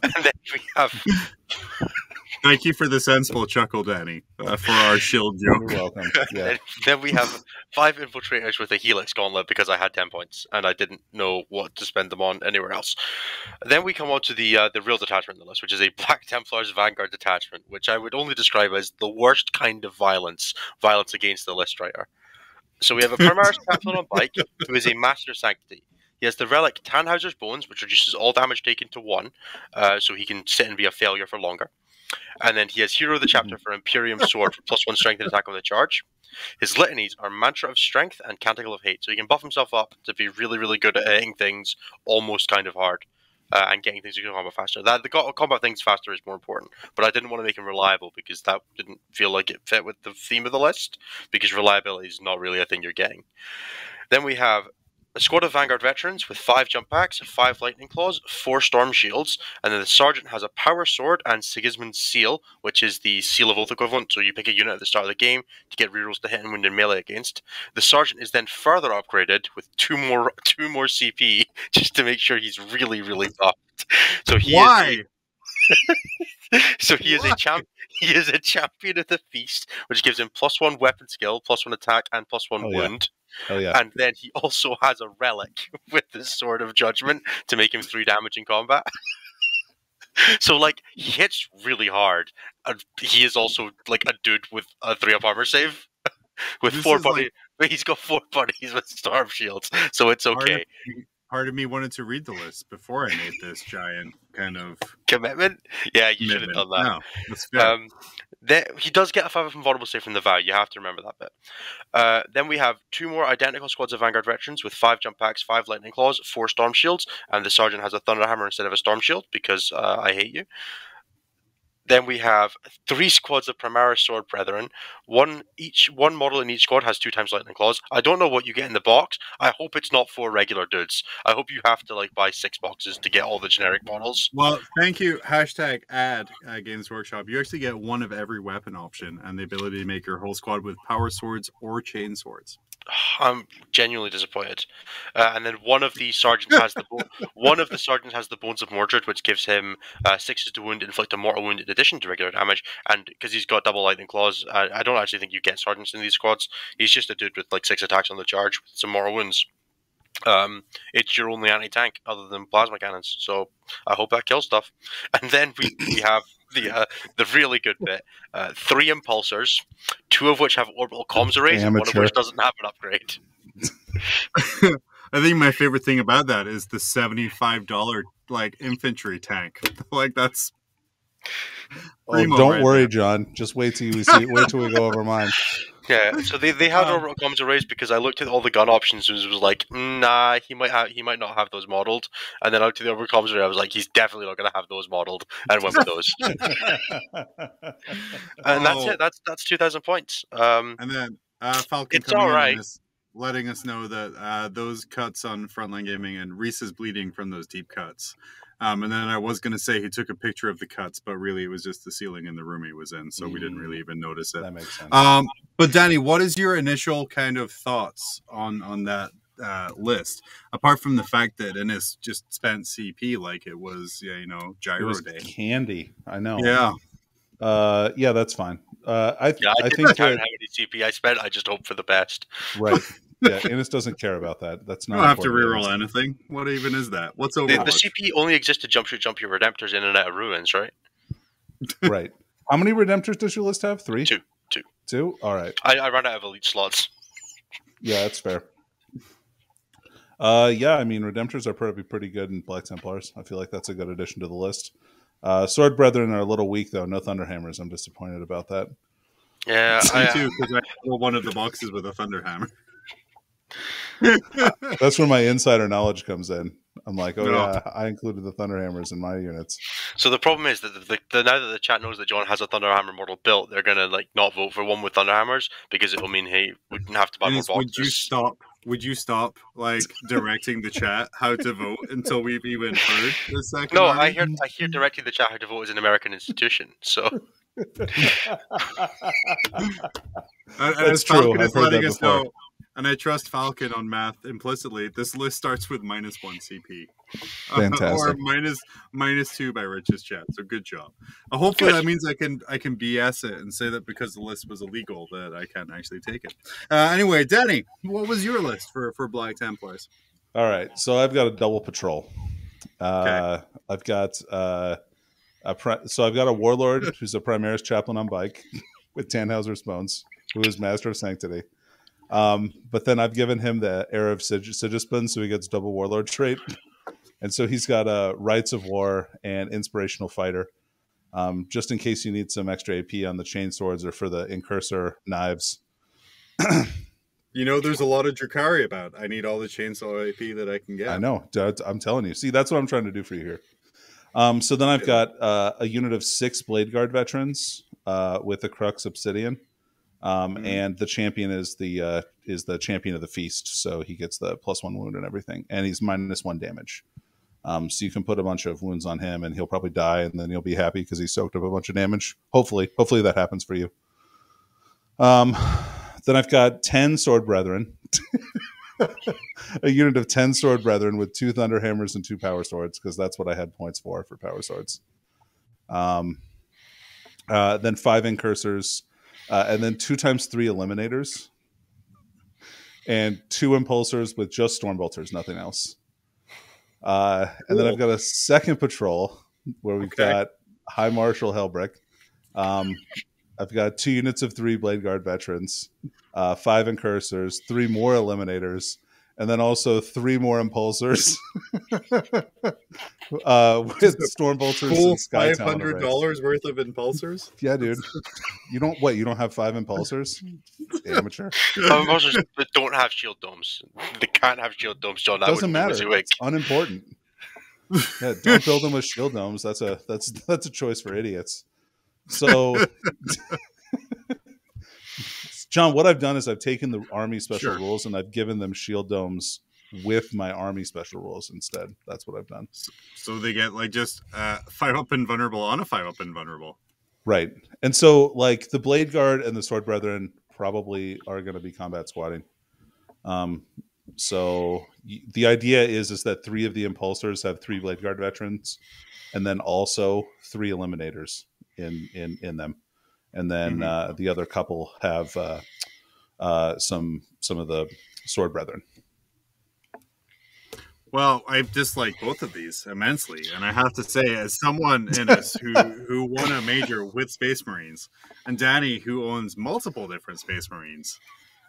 And then we have... Thank you for the sensible chuckle, Danny, for our shield joke. You're welcome. Yeah. Then we have 5 Infiltrators with a Helix Gauntlet because I had 10 points and I didn't know what to spend them on anywhere else. Then we come on to the real detachment in the list, which is a Black Templars Vanguard detachment, which I would only describe as the worst kind of violence against the list writer. So we have a Primaris Captain on bike who is a Master of Sanctity. He has the relic Tannhauser's Bones, which reduces all damage taken to 1, so he can sit and be a failure for longer. And then he has Hero of the Chapter for Imperium Sword for +1 strength and attack on the charge. His litanies are Mantra of Strength and Canticle of Hate, so he can buff himself up to be really, really good at hitting things almost kind of hard and getting things to combat faster. The combat things faster is more important, but I didn't want to make him reliable because that didn't feel like it fit with the theme of the list, because reliability is not really a thing you're getting. Then we have a squad of Vanguard veterans with 5 jump packs, 5 lightning claws, 4 storm shields, and then the sergeant has a power sword and Sigismund's seal, which is the seal of oath equivalent. So you pick a unit at the start of the game to get rerolls to hit and wound in melee against. The sergeant is then further upgraded with two more CP just to make sure he's really, really tough. So he Why? So he is a champ. He is a champion of the feast, which gives him +1 weapon skill, +1 attack, and +1 wound. Oh yeah. And then he also has a relic with the Sword of Judgment to make him 3 damage in combat. So like he hits really hard, and he is also like a dude with a 3-up armor save with 4 buddies. Like... He's got 4 buddies with storm shields, so it's okay. Part of me wanted to read the list before I made this giant kind of commitment. Yeah, you should have done that. No, that's fair. He does get a 5 from vulnerable save from the vow. You have to remember that bit. Then we have 2 more identical squads of Vanguard veterans with 5 jump packs, 5 lightning claws, 4 storm shields, and the sergeant has a thunder hammer instead of a storm shield because I hate you. Then we have 3 squads of Primaris Sword Brethren. One model in each squad has 2 times Lightning Claws. I don't know what you get in the box. I hope it's not 4 regular dudes. I hope you have to like buy 6 boxes to get all the generic models. Well, thank you. #ad Games Workshop. You actually get 1 of every weapon option and the ability to make your whole squad with power swords or chain swords. I'm genuinely disappointed. And then one of the sergeants has the bones of Mordred, which gives him 6 to wound, inflict a mortal wound in addition to regular damage. And because he's got double lightning claws, I don't actually think you get sergeants in these squads. He's just a dude with like 6 attacks on the charge with some mortal wounds. It's your only anti-tank other than plasma cannons, so I hope that kills stuff. And then we have the really good bit: 3 impulsors, 2 of which have orbital comms arrays, and 1 of which doesn't have an upgrade. I think my favorite thing about that is the $75 like infantry tank. Like that's. Don't worry, John. Just wait till we see. Wait till we go over mine. Yeah, so they had orbital comms arrays because I looked at all the gun options and was like, nah, he might not have those modeled. And then I looked at the orbital comms array, I was like, he's definitely not going to have those modeled, and went with those. And that's it. That's 2,000 points. And then Falcon it's all right. Letting us know that those cuts on Frontline Gaming and Reese is bleeding from those deep cuts. And then I was going to say he took a picture of the cuts, but really it was just the ceiling in the room he was in, so we didn't really even notice it. That makes sense. But Danny, what is your initial kind of thoughts on that list? Apart from the fact that Innes just spent CP like it was, Gyro Day. Candy. I know. Yeah. Yeah, that's fine. I think that how many CP I spent. I just hope for the best. Right. Yeah, Innes doesn't care about that. That's not. You don't have to reroll anything. What even is that? What's over? The CP only exists to jump your Redemptors in and out of ruins, right? Right. How many Redemptors does your list have? 3? 2. 2? All right. I ran out of elite slots. Yeah, that's fair. Yeah, I mean, Redemptors are probably pretty good in Black Templars. I feel like that's a good addition to the list. Sword Brethren are a little weak, though. No Thunderhammers. I'm disappointed about that. Yeah, me too, because I pulled one of the boxes with a Thunderhammer. That's where my insider knowledge comes in. I'm like, yeah, I included the Thunderhammers in my units. So the problem is that now that the chat knows that John has a Thunderhammer model built, they're gonna like not vote for one with Thunderhammers because it'll mean he wouldn't have to buy more boxes. Would you stop like directing the chat how to vote until we've even heard the second? No, I hear directing the chat how to vote is an American institution. So that's true. I've heard that before. And I trust Falcon on math implicitly. This list starts with -1 CP. Fantastic. Or -2 by Rich's chat. So good job. Hopefully that means I can BS it and say that because the list was illegal that I can't actually take it. Anyway, Danny, what was your list for Black Templars? All right. So I've got a double patrol. Okay. I've got I've got a Warlord who's a Primaris Chaplain on bike with Tannhauser's Bones, who is Master of Sanctity. But then I've given him the Heir of Sigismund, so he gets double Warlord trait. And so he's got Rites of War and Inspirational Fighter, just in case you need some extra AP on the chain swords or for the Incursor knives. There's a lot of Drakari about. I need all the chainsaw AP that I can get. I know. I'm telling you. See, that's what I'm trying to do for you here. So then I've got a unit of 6 Blade Guard veterans with a Crux Obsidian. And the champion is the champion of the feast, so he gets the +1 wound and everything, and he's -1 damage. So you can put a bunch of wounds on him, and he'll probably die, and then you'll be happy because he soaked up a bunch of damage. Hopefully that happens for you. Then I've got 10 Sword Brethren, a unit of 10 Sword Brethren with 2 Thunder Hammers and 2 Power Swords, because that's what I had points for Power Swords. Then 5 Incursors, and then 2 times 3 Eliminators, and 2 Impulsors with just Storm Bolters, nothing else. And then I've got a second patrol where we've got High Marshal Helbrick. I've got 2 units of 3 Blade Guard veterans, 5 Incursors, 3 more Eliminators, and then also 3 more Impulsors with Storm Bolters and Sky $500 worth of Impulsors. Yeah, dude. You don't have 5 Impulsors? Amateur. Impulsors that don't have shield domes. They can't have shield domes, John. That doesn't matter. It's unimportant. Yeah, don't build them with shield domes. That's a choice for idiots. So, John, what I've done is I've taken the army special rules and I've given them shield domes with my army special rules instead. That's what I've done. So they get like just 5-up invulnerable on a 5-up invulnerable. Right. And so like the Blade Guard and the Sword Brethren probably are going to be combat squatting. So the idea is that 3 of the Impulsors have 3 Blade Guard veterans, and then also 3 Eliminators in them, and then the other couple have some of the Sword Brethren. Well, I dislike both of these immensely, and I have to say, as someone in us who won a major with Space Marines, and Danny, who owns multiple different Space Marines,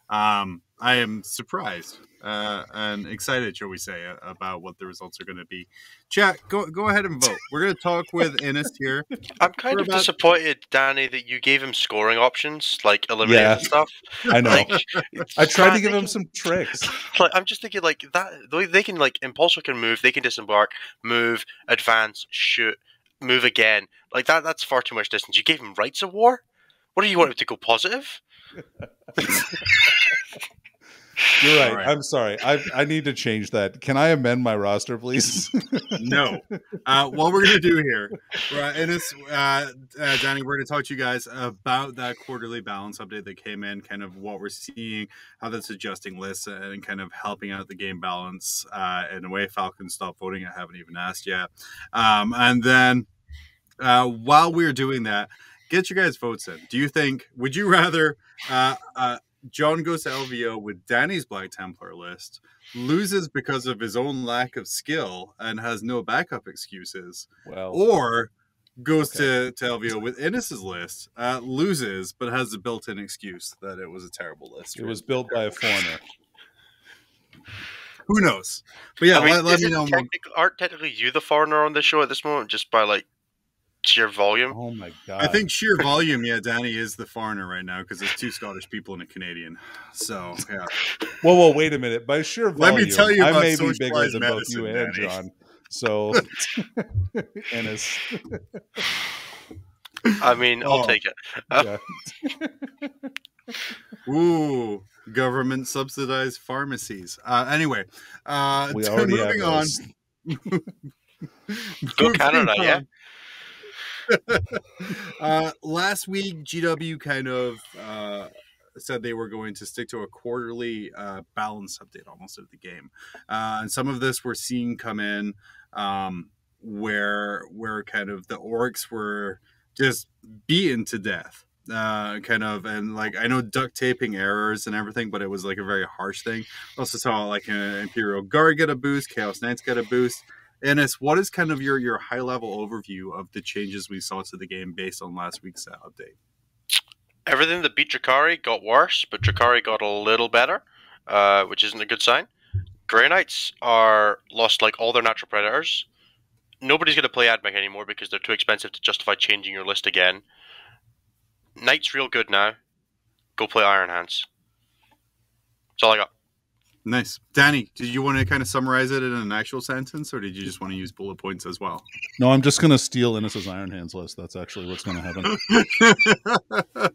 I am surprised and excited, shall we say, about what the results are going to be. Chat, go ahead and vote. We're going to talk with Innes here. I'm kind of disappointed, Danny, that you gave him scoring options, like eliminate and stuff. I know. I tried to give him some tricks. Like, I'm just thinking, like, that they can, like, Impulsor can move, they can disembark, move, advance, shoot, move again. Like, that's far too much distance. You gave him Rights of War? What do you want him to go positive? You're right. I'm sorry. I need to change that. Can I amend my roster, please? No. What we're going to do here, Innes, Danny, we're going to talk to you guys about that quarterly balance update that came in, kind of what we're seeing, how that's adjusting lists and kind of helping out the game balance in a way. Falcon, stop voting. I haven't even asked yet. And then while we're doing that, get your guys' votes in. Do you think, would you rather John goes to LVO with Danny's Black Templar list, loses because of his own lack of skill and has no backup excuses, or goes to LVO with Innes's list, loses but has a built-in excuse that it was a terrible list? It was built by a foreigner. Who knows? But yeah, I mean, let me know. Aren't technically you the foreigner on this show at this moment, just by like sheer volume? Oh my god! I think sheer volume. Yeah, Danny is the foreigner right now because there's 2 Scottish people and a Canadian. So yeah. Whoa! Wait a minute. By sheer volume, let me tell you about I may be bigger than both you and Danny. John. So, Innes. I mean, I'll take it. Ooh, government subsidized pharmacies. Anyway, we already moving have on. Go Canada, yeah. Last week, GW kind of said they were going to stick to a quarterly balance update almost of the game. And some of this we're seeing come in where kind of the orcs were just beaten to death. And like, I know duct taping errors and everything, but it was like a very harsh thing. Also saw like an Imperial Guard get a boost, Chaos Knights get a boost. Innes, what is kind of your high level overview of the changes we saw to the game based on last week's update? Everything that beat Drakari got worse, but Drakari got a little better, which isn't a good sign. Grey Knights are lost like all their natural predators. Nobody's going to play AdMech anymore because they're too expensive to justify changing your list again. Knight's real good now. Go play Iron Hands. That's all I got. Nice. Danny, did you want to kind of summarize it in an actual sentence, or did you just want to use bullet points as well? No, I'm just going to steal Innes's Iron Hands list. That's actually what's going to happen.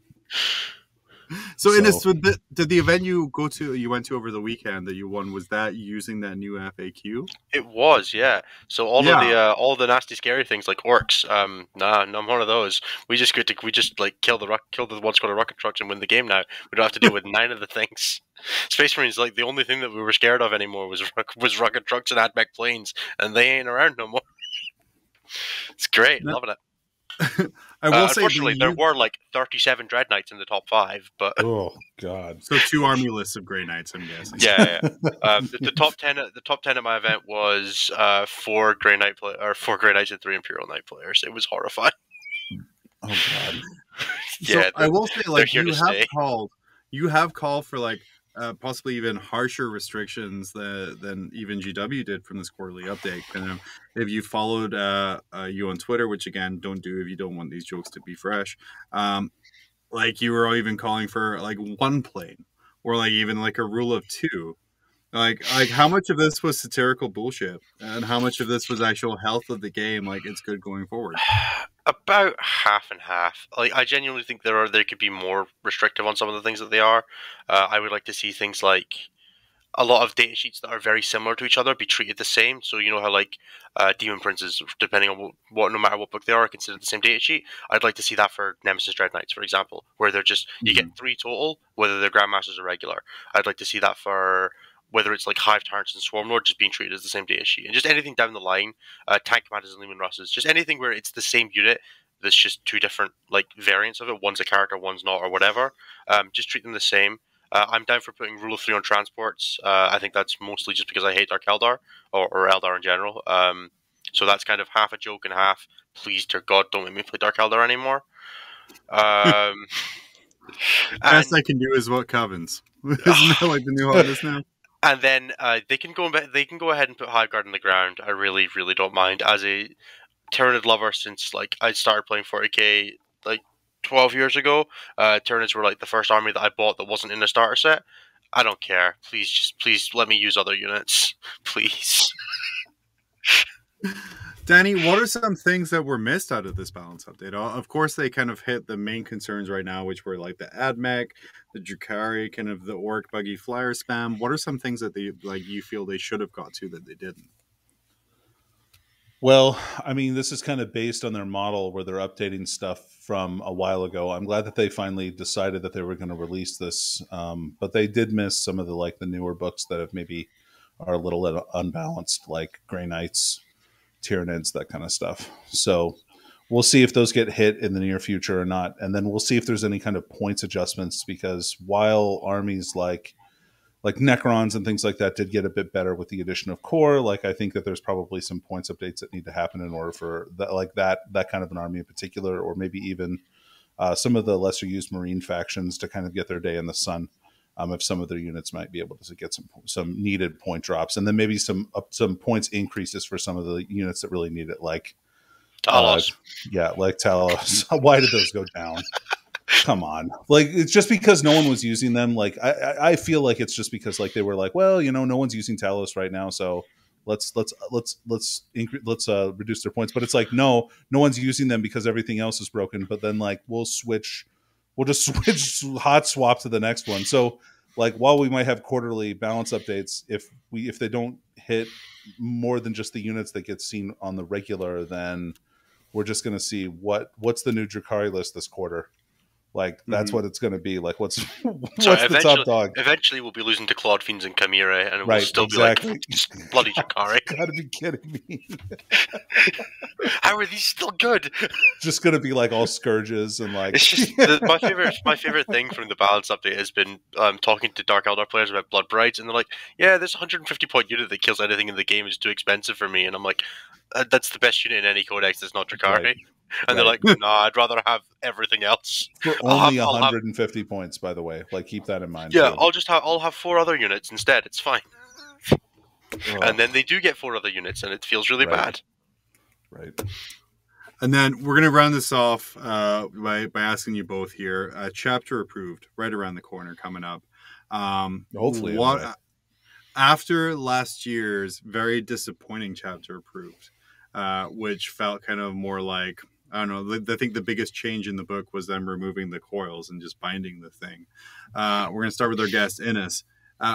did the event you went to over the weekend that you won, was that using that new FAQ? It was, yeah. So all the nasty, scary things like orcs, nah, I'm one of those. We just kill the one squad of rocket trucks and win the game now. We don't have to deal with 9 of the things. Space Marines, like, the only thing that we were scared of anymore was rocket trucks and AdMech planes, and they ain't around no more. It's great, loving it. I will say, unfortunately, there were like 37 Dread Knights in the top 5, but oh god, so 2 army lists of Grey Knights, I'm guessing. Yeah. The top 10 at my event was 4 Grey Knights and 3 Imperial Knight players. It was horrifying. Oh god. Yeah, so I will say, like, you have called for like possibly even harsher restrictions than even GW did from this quarterly update. And if you followed you on Twitter, which again, don't do if you don't want these jokes to be fresh, like you were even calling for like 1 plane or like even like a rule of 2. Like how much of this was satirical bullshit and how much of this was actual health of the game? Like, it's good going forward. About half and half. Like, I genuinely think there could be more restrictive on some of the things that they are. I would like to see things like a lot of data sheets that are very similar to each other be treated the same. So you know how like Demon Princes, depending on what no matter what book they are considered the same data sheet. I'd like to see that for Nemesis Dread Knights, for example, where they're just you get 3 total, whether they're Grandmasters or regular. I'd like to see that for whether it's like Hive Tyrants and Swarmlord just being treated as the same data sheet, and just anything down the line, Tank Commanders and Leman Russes, just anything where it's the same unit. There's just 2 different like variants of it. One's a character, one's not, or whatever. Just treat them the same. I'm down for putting Rule of 3 on transports. I think that's mostly just because I hate Dark Eldar, or Eldar in general. So that's kind of half a joke and half, please, dear God, don't make me play Dark Eldar anymore. Best I can do is what Covens. Isn't that like the new hardest now? And then they can go ahead and put Hiveguard on the ground. I really, really don't mind. As a Tyranid lover since like I started playing 40k like 12 years ago, Tyranids were like the first army that I bought that wasn't in a starter set. I don't care. Please let me use other units. Please. Danny, what are some things that were missed out of this balance update? Of course, they kind of hit the main concerns right now, which were like the AdMech, the Drukhari, kind of the Orc buggy flyer spam. What are some things that they like you feel they should have got to that they didn't? Well, I mean, this is kind of based on their model where they're updating stuff from a while ago. I'm glad that they finally decided that they were going to release this, but they did miss some of the newer books that have maybe are a little unbalanced, like Grey Knights, Tyranids, that kind of stuff. So we'll see if those get hit in the near future or not, and then we'll see if there's any kind of points adjustments, because while armies like Necrons and things like that did get a bit better with the addition of core, like I think that there's probably some points updates that need to happen in order for that kind of an army in particular, or maybe even some of the lesser used Marine factions to kind of get their day in the sun. If some of their units might be able to get some needed point drops, and then maybe some points increases for some of the units that really need it, like Talos. Like Talos. Why did those go down? Come on, like it's just because no one was using them. Like I feel like it's just because like they were like, well, no one's using Talos right now, so let's reduce their points. But it's like no one's using them because everything else is broken. But then like we'll just switch hot swap to the next one. So like while we might have quarterly balance updates, if they don't hit more than just the units that get seen on the regular, then we're just going to see what's the new Drukhari list this quarter. Like that's what it's going to be. Like what's the top dog? Eventually, we'll be losing to Claude Fiends and Chimera, and we'll still be like bloody Drukhari. Gotta be kidding me! How are these still good? Just going to be like all scourges and like. It's just my favorite thing from the balance update has been talking to Dark Eldar players about Blood Brides, and they're like, "Yeah, this 150 point unit that kills anything in the game is too expensive for me," and I'm like, "That's the best unit in any codex that's not Drukhari." Right. And they're like, "No, I'd rather have everything else." For only 150 points, by the way. Like, keep that in mind. Yeah, too. I'll have 4 other units instead. It's fine. And then they do get 4 other units, and it feels really bad. Right. And then we're gonna round this off by asking you both here. Chapter approved, right around the corner, coming up. Hopefully, after last year's very disappointing chapter approved. Which felt kind of more like I don't know. I think the biggest change in the book was them removing the coils and just binding the thing. We're going to start with our guest, Innes.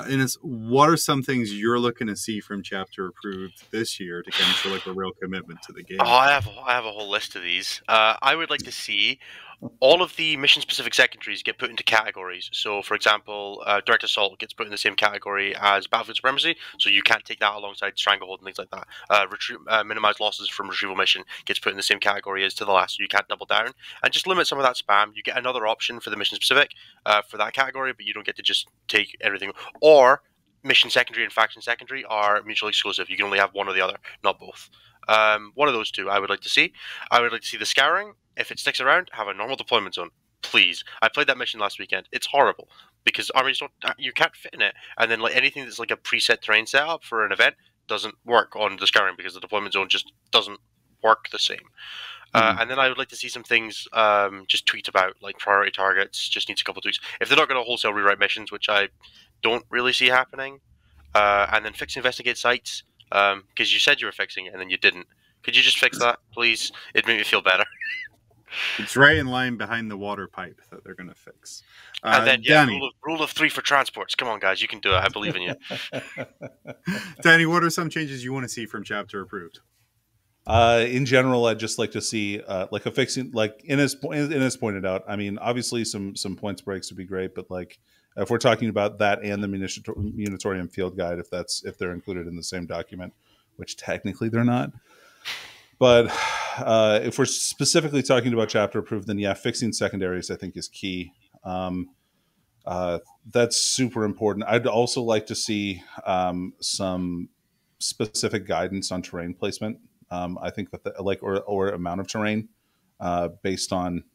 Innes, what are some things you're looking to see from Chapter Approved this year to kind of show like a real commitment to the game? Oh, I have a whole list of these. I would like to see all of the mission-specific secondaries get put into categories. So, for example, Direct Assault gets put in the same category as Battlefield Supremacy, so you can't take that alongside Stranglehold and things like that. Minimize losses from Retrieval Mission gets put in the same category as To the Last, so you can't double down. And just limit some of that spam. You get another option for the mission-specific for that category, but you don't get to just take everything. Or Mission Secondary and Faction Secondary are mutually exclusive. You can only have one or the other, not both. One of those two I would like to see. I would like to see the Scouring. If it sticks around, have a normal deployment zone, please. I played that mission last weekend. It's horrible because armies you can't fit in it, and then like anything that's like a preset terrain setup for an event doesn't work on the Scouring because the deployment zone just doesn't work the same. And then I would like to see some things just tweaked about, like priority targets. Just needs a couple of tweaks. If they're not going to wholesale rewrite missions, which I don't really see happening, and then fix investigate sites because you said you were fixing it and then you didn't. Could you just fix that, please? It'd make me feel better. It's right in line behind the water pipe that they're going to fix. And then, rule of 3 for transports. Come on, guys, you can do it. I believe in you. Danny, what are some changes you want to see from Chapter Approved? In general, I'd just like to see like a fixing, like Innes pointed out. I mean, obviously some points breaks would be great, but like if we're talking about that and the Munitorium Field Guide, if they're included in the same document, which technically they're not. But if we're specifically talking about Chapter Approved, then yeah, fixing secondaries I think is key. That's super important. I'd also like to see some specific guidance on terrain placement. I think that or amount of terrain based on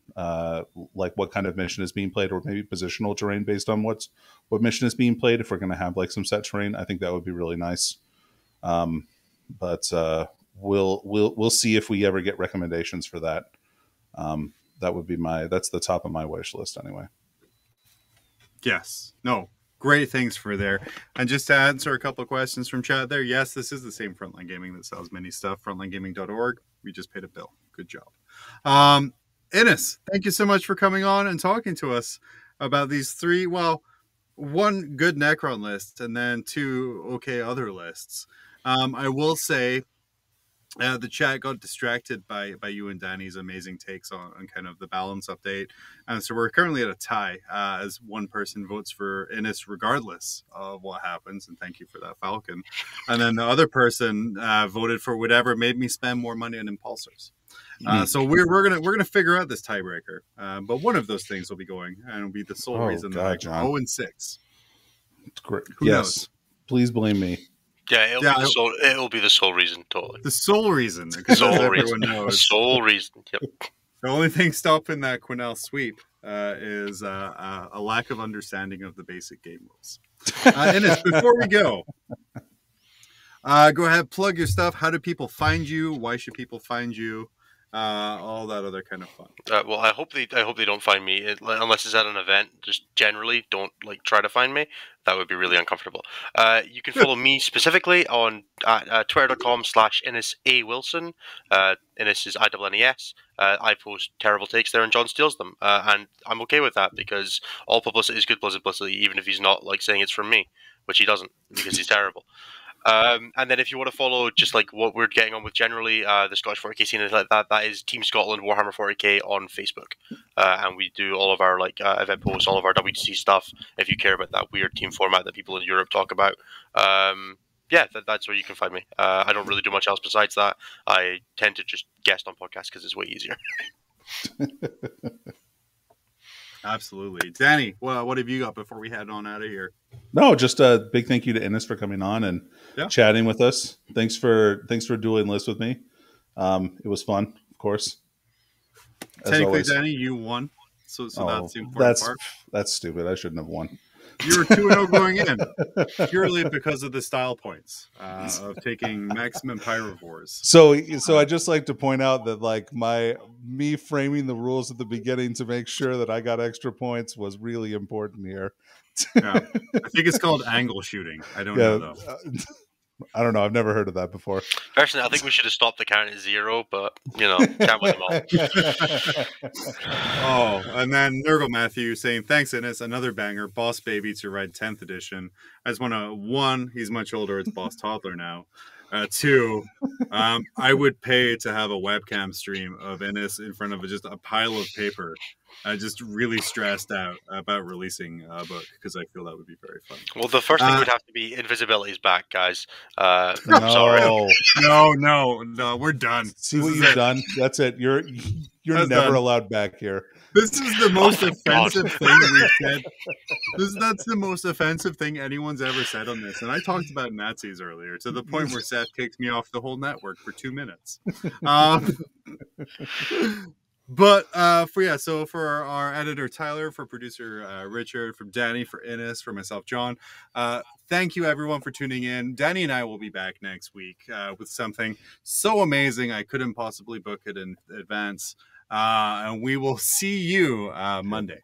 like what kind of mission is being played, or maybe positional terrain based on what mission is being played. If we're going to have like some set terrain, I think that would be really nice. But we'll see if we ever get recommendations for that. That would be that's the top of my wish list anyway. Yes. No. Great things for there. And just to answer a couple of questions from chat there, yes, this is the same Frontline Gaming that sells mini stuff, frontlinegaming.org. We just paid a bill. Good job. Innes, thank you so much for coming on and talking to us about these three, well, one good Necron list and then two okay other lists. I will say the chat got distracted by you and Danny's amazing takes on kind of the balance update. So we're currently at a tie as one person votes for Innes regardless of what happens. And thank you for that, Falcon. And then the other person voted for whatever made me spend more money on impulsors. So we're gonna figure out this tiebreaker. But one of those things will be going, and it'll be the sole reason that I go 0-6. It's great. Who knows? Please blame me. Yeah, it'll be the sole reason, totally. The sole reason, because everyone knows. Sole reason. Yep. The only thing stopping that Quennell sweep is a lack of understanding of the basic game rules. Innes, before we go ahead, plug your stuff. How do people find you? Why should people find you? All that other kind of fun. Well, I hope they don't find me unless it's at an event. Just generally, don't try to find me. That would be really uncomfortable. You can follow me specifically on twitter.com/Innes A. Wilson. Innes is INNES. I post terrible takes there, and John steals them, and I'm okay with that because all publicity is good publicity, even if he's not saying it's from me, which he doesn't because he's terrible. And then if you want to follow just what we're getting on with generally the Scottish 40k scene is that is Team Scotland Warhammer 40k on Facebook, and we do all of our event posts, all of our WTC stuff. If you care about that weird team format that people in Europe talk about, that's where you can find me. I don't really do much else besides that. I tend to just guest on podcasts because it's way easier. Absolutely. Danny, what have you got before we head on out of here? No, just a big thank you to Innes for coming on and chatting with us. Thanks for dueling lists with me. It was fun, of course. Technically, Danny, you won. So that's the important part. That's stupid. I shouldn't have won. You were 2-0 going in, purely because of the style points of taking maximum pyrovores. So I just like to point out that me framing the rules at the beginning to make sure that I got extra points was really important here. Yeah. I think it's called angle shooting. I don't know though. I don't know. I've never heard of that before. Personally, I think we should have stopped the count at 0, but, can't win them all. Oh, and then Nurgle Matthew saying, thanks, Innes. Another banger. Boss Baby to Red 10th edition. I just want to, 1, he's much older. It's Boss Toddler now. 2, I would pay to have a webcam stream of Innes in front of just a pile of paper. Just really stressed out about releasing a book because I feel that would be very fun. Well, the first thing would have to be invisibility's back, guys. No. Sorry. No, we're done. See what you've done? That's it. You're That's never done. allowed back here. This is the most my offensive thing we've said. That's the most offensive thing anyone's ever said on this. And I talked about Nazis earlier to the point where Seth kicked me off the whole network for 2 minutes. But for our editor Tyler, for producer Richard, from Danny, for Innes, for myself John, thank you everyone for tuning in. Danny and I will be back next week with something so amazing I couldn't possibly book it in advance, and we will see you Monday.